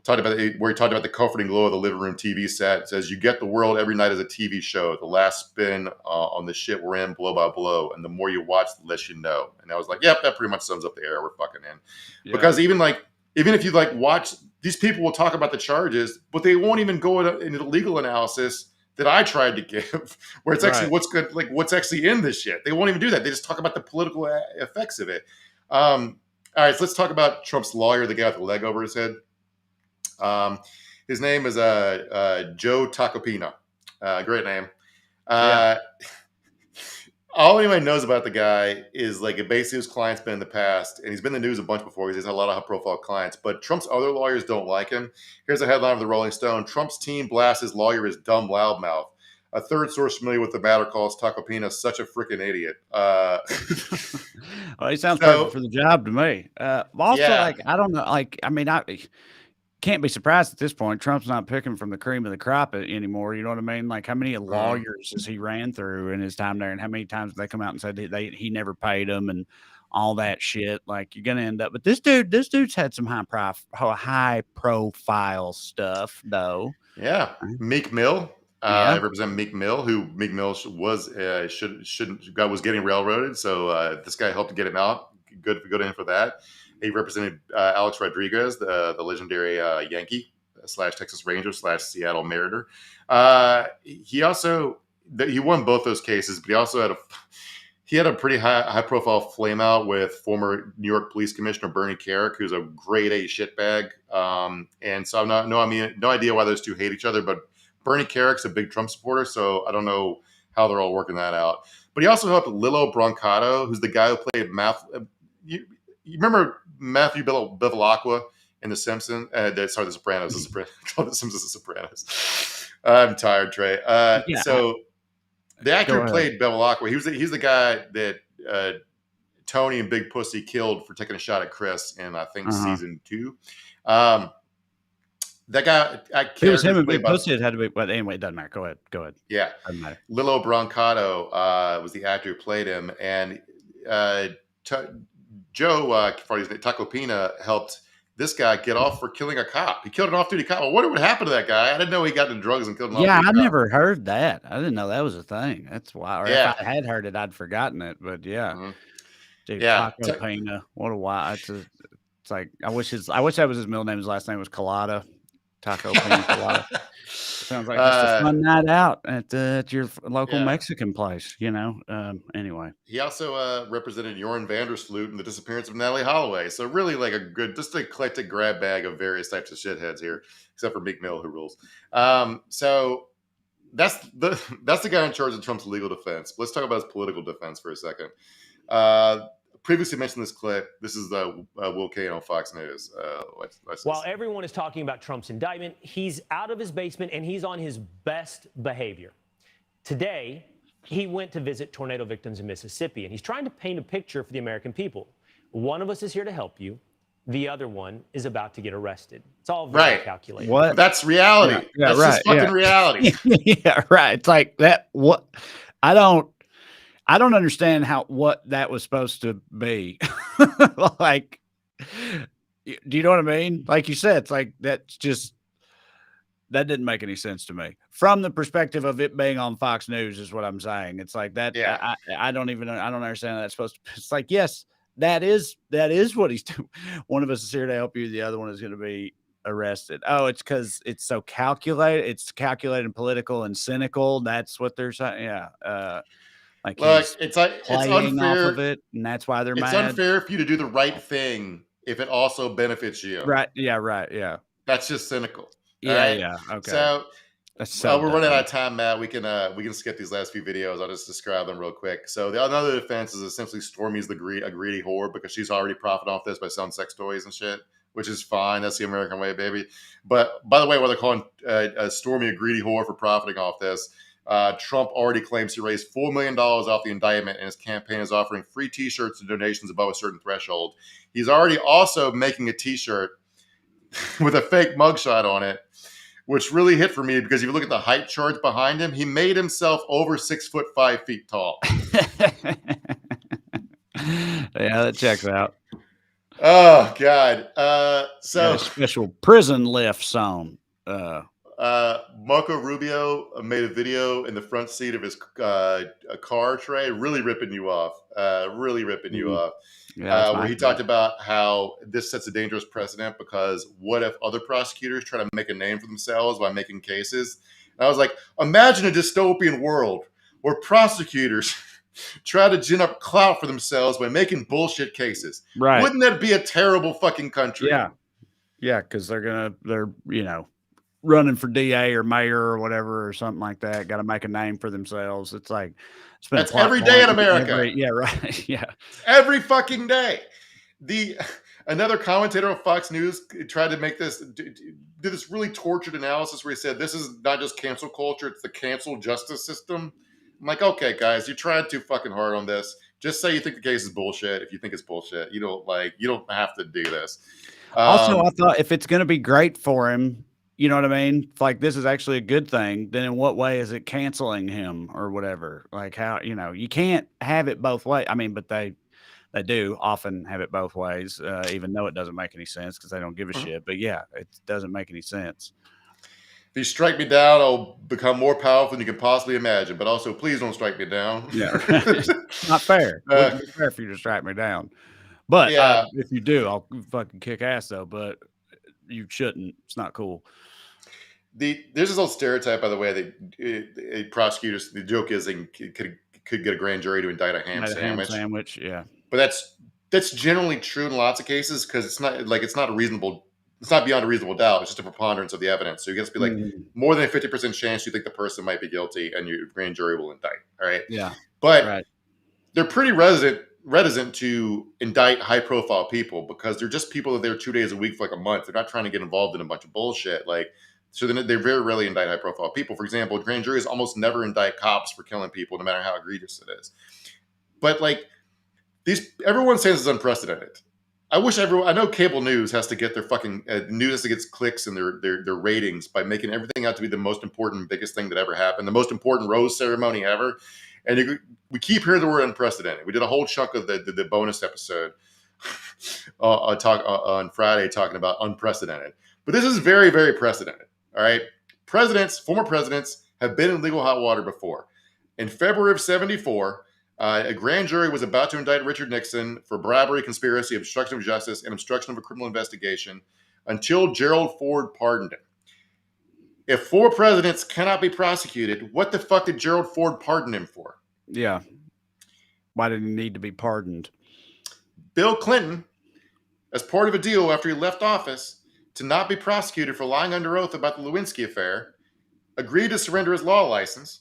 Where he talked about the comforting glow of the living room TV set. It says, "You get the world every night as a TV show. The last spin on the shit we're in, blow by blow. And the more you watch, the less you know." And I was like, yep, that pretty much sums up the era we're fucking in. Yeah. Because even if you like watch, these people will talk about the charges, but they won't even go into the legal analysis that I tried to give, where it's actually what's good, like what's actually in this shit. They won't even do that. They just talk about the political effects of it. All right, so let's talk about Trump's lawyer, the guy with the leg over his head. His name is Joe Tacopina. Great name. All anyone knows about the guy is like basically his client's been in the past, and he's been in the news a bunch before because he's had a lot of high-profile clients. But Trump's other lawyers don't like him. Here's a headline of the Rolling Stone: Trump's team blasts his lawyer as dumb loudmouth. A third source familiar with the matter calls Tacopina such a freaking idiot. Well, he sounds perfect for the job to me. Also, I don't know. I can't be surprised at this point. Trump's not picking from the cream of the crop anymore. You know what I mean? Like, how many lawyers has he ran through in his time there, and how many times they come out and said he never paid them and all that shit? Like, you're gonna end up. But this dude's had some high profile stuff though. Yeah, Meek Mill. I represent Meek Mill, who Meek Mill was getting railroaded. So this guy helped to get him out. Good in for that. He represented Alex Rodriguez, the legendary Yankee / Texas Ranger / Seattle Mariner. He won both those cases, but he also had a pretty high profile flame out with former New York Police Commissioner Bernie Kerik, who's a grade A shitbag. And so no idea why those two hate each other, but Bernie Kerik's a big Trump supporter, so I don't know how they're all working that out. But he also helped Lilo Brancato, who's the guy who played You remember Matthew Bevilacqua in The Simpsons? The Sopranos. The Simpsons, The Sopranos. I'm tired, Trey. So the actor who played Bevilacqua, he's the guy that Tony and Big Pussy killed for taking a shot at Chris in, I think, season 2. That guy, it was him and Big Pussy. It had to be, but anyway, it doesn't matter. Go ahead. Yeah, doesn't matter. Lilo Brancato was the actor who played him, and Joe Tacopina helped this guy get off for killing a cop. He killed an off-duty cop. I wonder what happened to that guy. I didn't know he got into drugs and killed an off-duty cop. Yeah, I never heard that. I didn't know that was a thing. That's why. Or if I had heard it, I'd forgotten it. But yeah, dude, Tacopina. What a why. It's like I wish that was his middle name. His last name was Colada. Tacopina Colada. Sounds like just a fun night out at your local Mexican place, anyway. He also represented Jorn Vandersloot in the disappearance of Natalie Holloway. So really like a good, just an eclectic grab bag of various types of shitheads here, except for Meek Mill, who rules. So that's the guy in charge of Trump's legal defense. Let's talk about his political defense for a second. Previously mentioned this clip. This is Will Kane on Fox News. While everyone is talking about Trump's indictment, he's out of his basement and he's on his best behavior. Today, he went to visit tornado victims in Mississippi, and he's trying to paint a picture for the American people. One of us is here to help you. The other one is about to get arrested. It's all very calculated. What? That's reality. Yeah, that's just fucking reality. Yeah, right. It's like that. What? I don't understand what that was supposed to be. Like, do you know what I mean? Like you said, it's like that didn't make any sense to me from the perspective of it being on Fox News is what I'm saying. It's like that. Yeah. I don't understand how that's supposed to. It's like, yes, that is what he's doing. One of us is here to help you. The other one is going to be arrested. Oh, it's because it's so calculated. It's calculated and political and cynical. That's what they're saying. Yeah. Like, look, it's unfair off of it, and that's why they're mad. It's unfair for you to do the right thing if it also benefits you. Right. Yeah. Right. Yeah. That's just cynical. Yeah. Right? Yeah. Okay. So we're running out of time, Matt. We can skip these last few videos. I'll just describe them real quick. So another defense is essentially Stormy's a greedy whore because she's already profiting off this by selling sex toys and shit, which is fine. That's the American way, baby. But by the way, while they're calling Stormy a greedy whore for profiting off this, Trump already claims he raised $4 million off the indictment, and his campaign is offering free T-shirts and donations above a certain threshold. He's already also making a T-shirt with a fake mugshot on it, which really hit for me because if you look at the height charts behind him, he made himself over 6'5" tall. Yeah, that checks out. Oh God! So special prison lifts on. Marco Rubio made a video in the front seat of his car tray, really ripping you off. Yeah, where he talked about how this sets a dangerous precedent because what if other prosecutors try to make a name for themselves by making cases? And I was like, imagine a dystopian world where prosecutors try to gin up clout for themselves by making bullshit cases. Right. Wouldn't that be a terrible fucking country? Yeah. Yeah, because they're running for DA or mayor or whatever or something like that. Got to make a name for themselves. It's like that's every day in America. Yeah, right. Yeah, every fucking day. Another commentator on Fox News tried to make this do this really tortured analysis where he said this is not just cancel culture; it's the cancel justice system. I'm like, okay, guys, you tried too fucking hard on this. Just say you think the case is bullshit. If you think it's bullshit, you don't have to do this. Also, I thought if it's going to be great for him. You know what I mean? Like, this is actually a good thing. Then in what way is it canceling him or whatever? Like how, you can't have it both ways. I mean, but they do often have it both ways, even though it doesn't make any sense because they don't give a shit. But yeah, it doesn't make any sense. If you strike me down, I'll become more powerful than you can possibly imagine. But also, please don't strike me down. Yeah. Not fair. It wouldn't be fair for you to strike me down. But if you do, I'll fucking kick ass though. But you shouldn't. It's not cool. There's this old stereotype, by the way, that prosecutors. The joke is they could get a grand jury to indict a ham sandwich. Yeah. But that's generally true in lots of cases because it's not reasonable. It's not beyond a reasonable doubt. It's just a preponderance of the evidence. So you have to be like more than a 50% chance you think the person might be guilty, and your grand jury will indict. All right. Yeah. But they're pretty reticent to indict high-profile people because they're just people that are there 2 days a week for like a month. They're not trying to get involved in a bunch of bullshit. So then they very rarely indict high-profile people. For example, grand juries almost never indict cops for killing people, no matter how egregious it is. But everyone says it's unprecedented. I know cable news has to get their fucking news has to get clicks and their ratings by making everything out to be the most important, biggest thing that ever happened, the most important rose ceremony ever. And we keep hearing the word unprecedented. We did a whole chunk of the bonus episode on Friday talking about unprecedented. But this is very, very precedented. All right. Former presidents have been in legal hot water before. In February of 1974, a grand jury was about to indict Richard Nixon for bribery, conspiracy, obstruction of justice, and obstruction of a criminal investigation until Gerald Ford pardoned him. If 4 presidents cannot be prosecuted, what the fuck did Gerald Ford pardon him for? Yeah. Why did he need to be pardoned? Bill Clinton, as part of a deal after he left office to not be prosecuted for lying under oath about the Lewinsky affair, agreed to surrender his law license.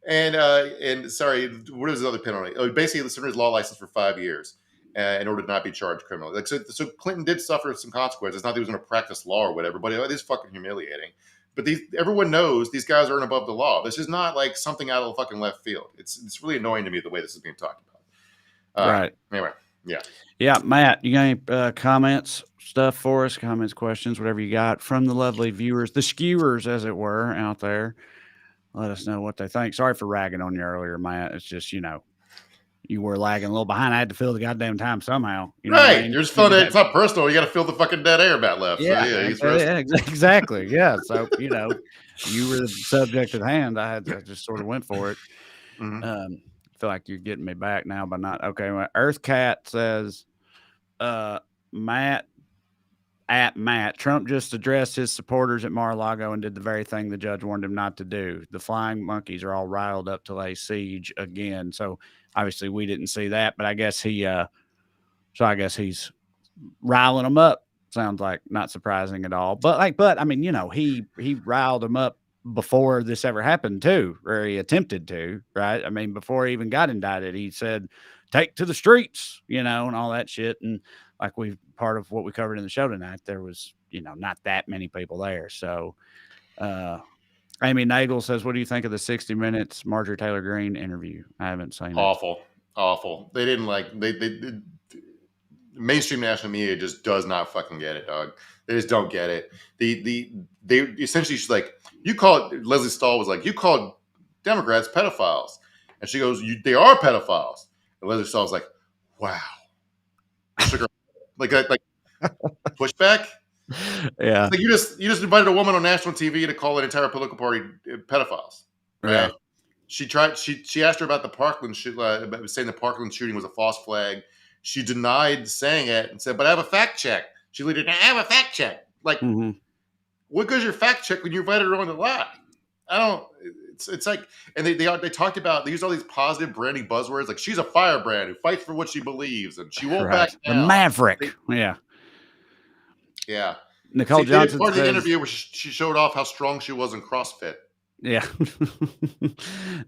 And sorry, what is the other penalty? Oh, basically, surrender his law license for 5 years in order to not be charged criminally. Like so Clinton did suffer some consequences. It's not that he was going to practice law or whatever, but it is fucking humiliating. But everyone knows these guys aren't above the law. This is not like something out of the fucking left field. It's really annoying to me the way this is being talked about. Right. Anyway, yeah. Yeah, Matt, you got any comments, stuff for us? Comments, questions, whatever you got from the lovely viewers, the skewers, as it were, out there. Let us know what they think. Sorry for ragging on you earlier, Matt. It's just, you were lagging a little behind. I had to fill the goddamn time somehow. You know right. what I mean? You're just filling it. It's not personal. You got to fill the fucking dead air about left. Yeah, So, yeah, exactly. Yeah. So, you were the subject at hand. I just sort of went for it. Mm-hmm. Feel like you're getting me back now, but not okay. Well, Earth Cat says, Matt, Trump just addressed his supporters at Mar-a-Lago and did the very thing the judge warned him not to do. The flying monkeys are all riled up to lay siege again. So obviously we didn't see that, but I guess he's riling them up. Sounds like not surprising at all. But I mean, he riled them up before this ever happened too, or he attempted to, right? I mean, before he even got indicted, he said, take to the streets, and all that shit. And like part of what we covered in the show tonight, there was, not that many people there. So, Amy Nagel says, what do you think of the 60 Minutes Marjorie Taylor Greene interview? I haven't seen it. Awful. They didn't they mainstream national media just does not fucking get it, dog. They just don't get it. They essentially, she's like, Leslie Stahl was like, you called Democrats pedophiles. And she goes, they are pedophiles. And Leslie Stahl was like, wow. like pushback. Yeah. Like you just invited a woman on national TV to call an entire political party pedophiles. Right? Yeah. She asked her about the Parkland saying the Parkland shooting was a false flag. She denied saying it and said, but I have a fact check. She later, I have a fact check. Like, what goes your fact check when you invited her on to lie? It's like, and they talked about, they used all these positive branding buzzwords. Like, she's a firebrand who fights for what she believes and she won't back down. The Maverick. Yeah. Nicole Johnson part of the interview where she showed off how strong she was in CrossFit. Yeah.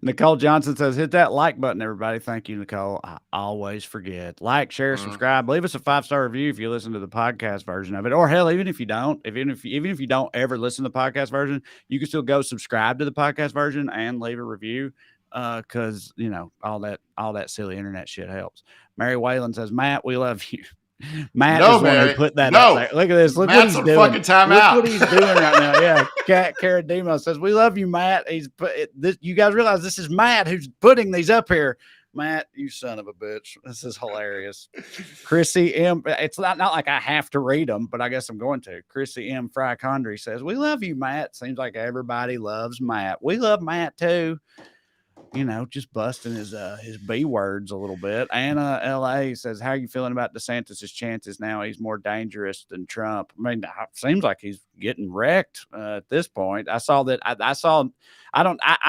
Nicole Johnson says, hit that like button, everybody. Thank you, Nicole. I always forget. Like, share, subscribe. Leave us a 5-star review if you listen to the podcast version of it. Or hell, even if you don't, even if you don't ever listen to the podcast version, you can still go subscribe to the podcast version and leave a review. Because all that silly internet shit helps. Mary Whalen says, Matt, we love you. Matt is one who put that up there. Look at this. Look Matt's what he's doing. Fucking time Look out. what he's doing right now. Yeah. Cat Carademo says, we love you, Matt. He's put this. You guys realize this is Matt who's putting these up here. Matt, you son of a bitch. This is hilarious. Chrissy M. It's not like I have to read them, but I guess I'm going to. Chrissy M. Fry Condry says, we love you, Matt. Seems like everybody loves Matt. We love Matt too. Just busting his B words a little bit. Anna LA says, how are you feeling about DeSantis' chances now? He's more dangerous than Trump. I mean, it seems like he's getting wrecked at this point. I saw that. I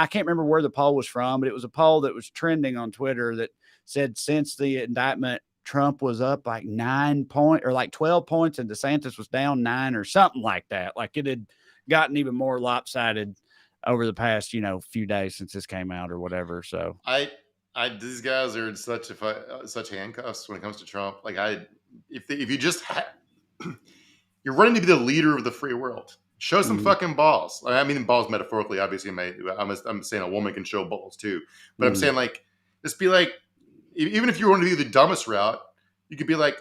can't remember where the poll was from, but it was a poll that was trending on Twitter that said since the indictment, Trump was up like 9 points or like 12 points and DeSantis was down 9 or something like that. Like it had gotten even more lopsided over the past, few days since this came out or whatever. So these guys are in such handcuffs when it comes to Trump. Like if you just you're running to be the leader of the free world, show some fucking balls. I mean, balls metaphorically, obviously. I'm saying a woman can show balls too, but I'm saying like, just be like, even if you want to do the dumbest route, you could be like,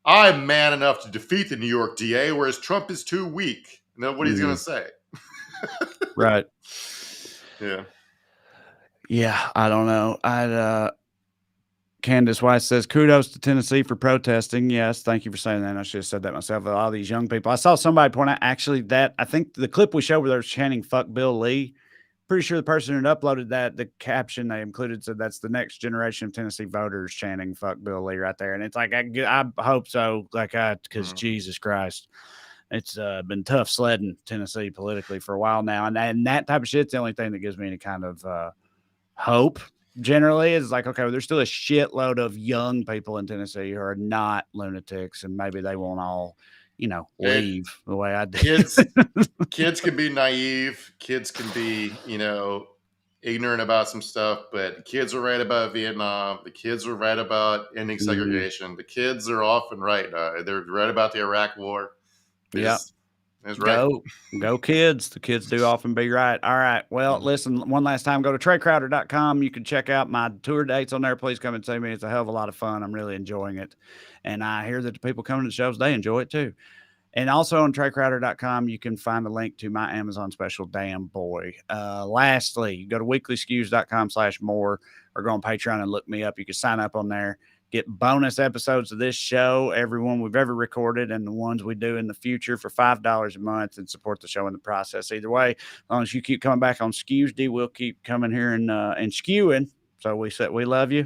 I'm man enough to defeat the New York DA, whereas Trump is too weak. And then what he's going to say. Right. Yeah, I don't know. Candace Weiss says, kudos to Tennessee for protesting. Yes, thank you for saying that. I should have said that myself. A lot of these young people. I saw somebody point out actually that I think the clip we showed where they were chanting "fuck Bill Lee." Pretty sure the person who uploaded that, the caption they included said that's the next generation of Tennessee voters chanting "fuck Bill Lee" right there. And it's like I hope so. Because Jesus Christ. It's been tough sledding Tennessee politically for a while now. And that type of shit's the only thing that gives me any kind of hope generally is like, okay, well, there's still a shitload of young people in Tennessee who are not lunatics and maybe they won't all leave the way I did. Kids can be naive. Kids can be, ignorant about some stuff, but the kids are right about Vietnam. The kids are right about ending segregation. The kids are often right. They're right about the Iraq War. Yeah. That's right. Go kids. The kids do often be right. All right. Well, listen, one last time, go to TreyCrowder.com. You can check out my tour dates on there. Please come and see me. It's a hell of a lot of fun. I'm really enjoying it. And I hear that the people coming to the shows, they enjoy it too. And also on TreyCrowder.com, you can find a link to my Amazon special, Damn Boy. Lastly, go to weeklyskews.com/more or go on Patreon and look me up. You can sign up on there, get bonus episodes of this show, every one we've ever recorded, and the ones we do in the future for $5 a month, and support the show in the process. Either way, as long as you keep coming back on Skews, we'll keep coming here and skewing. So we love you.